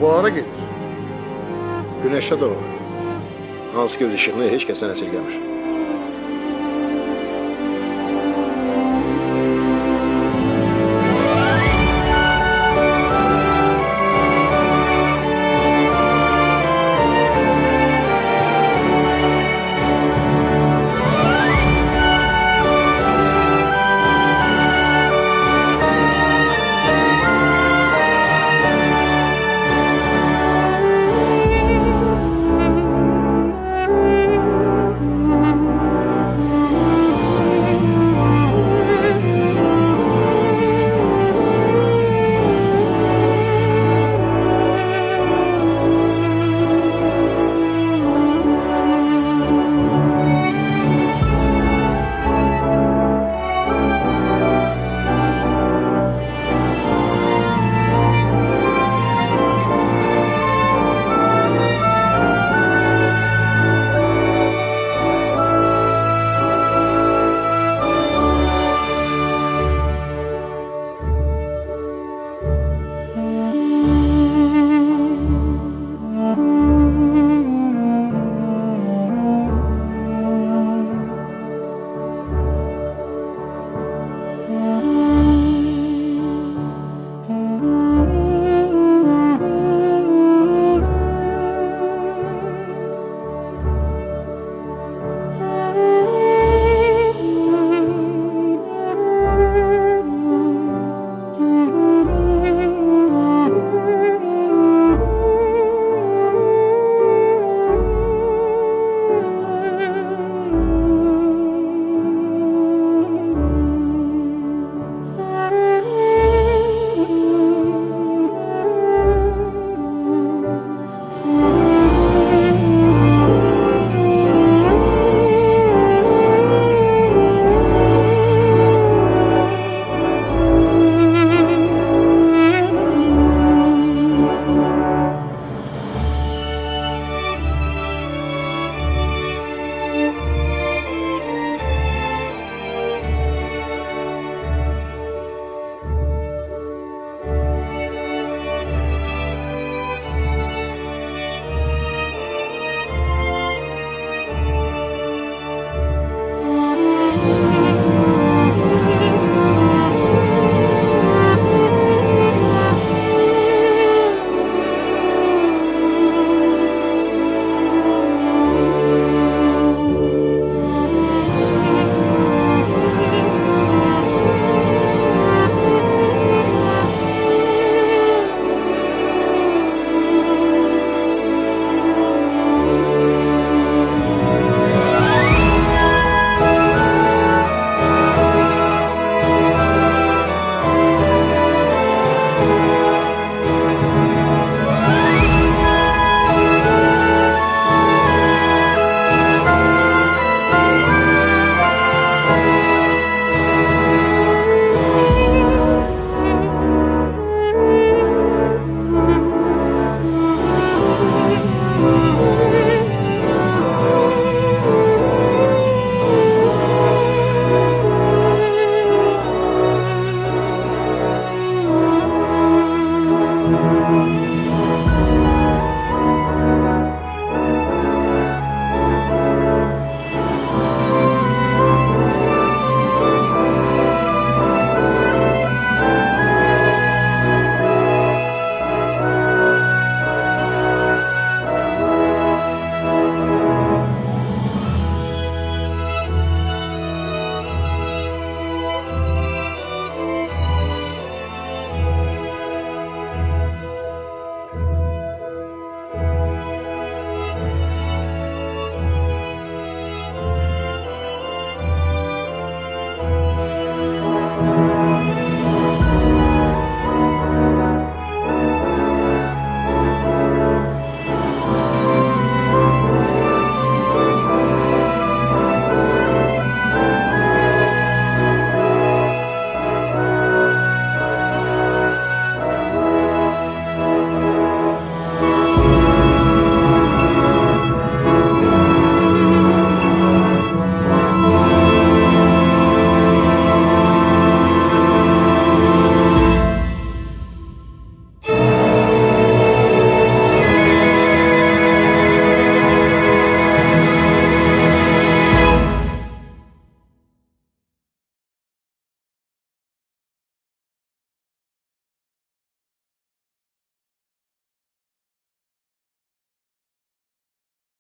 Speaker 11: Bu hara gedir? Güneşe doğru. Hansı göz ışığını heç kəsdən əsirgəmir.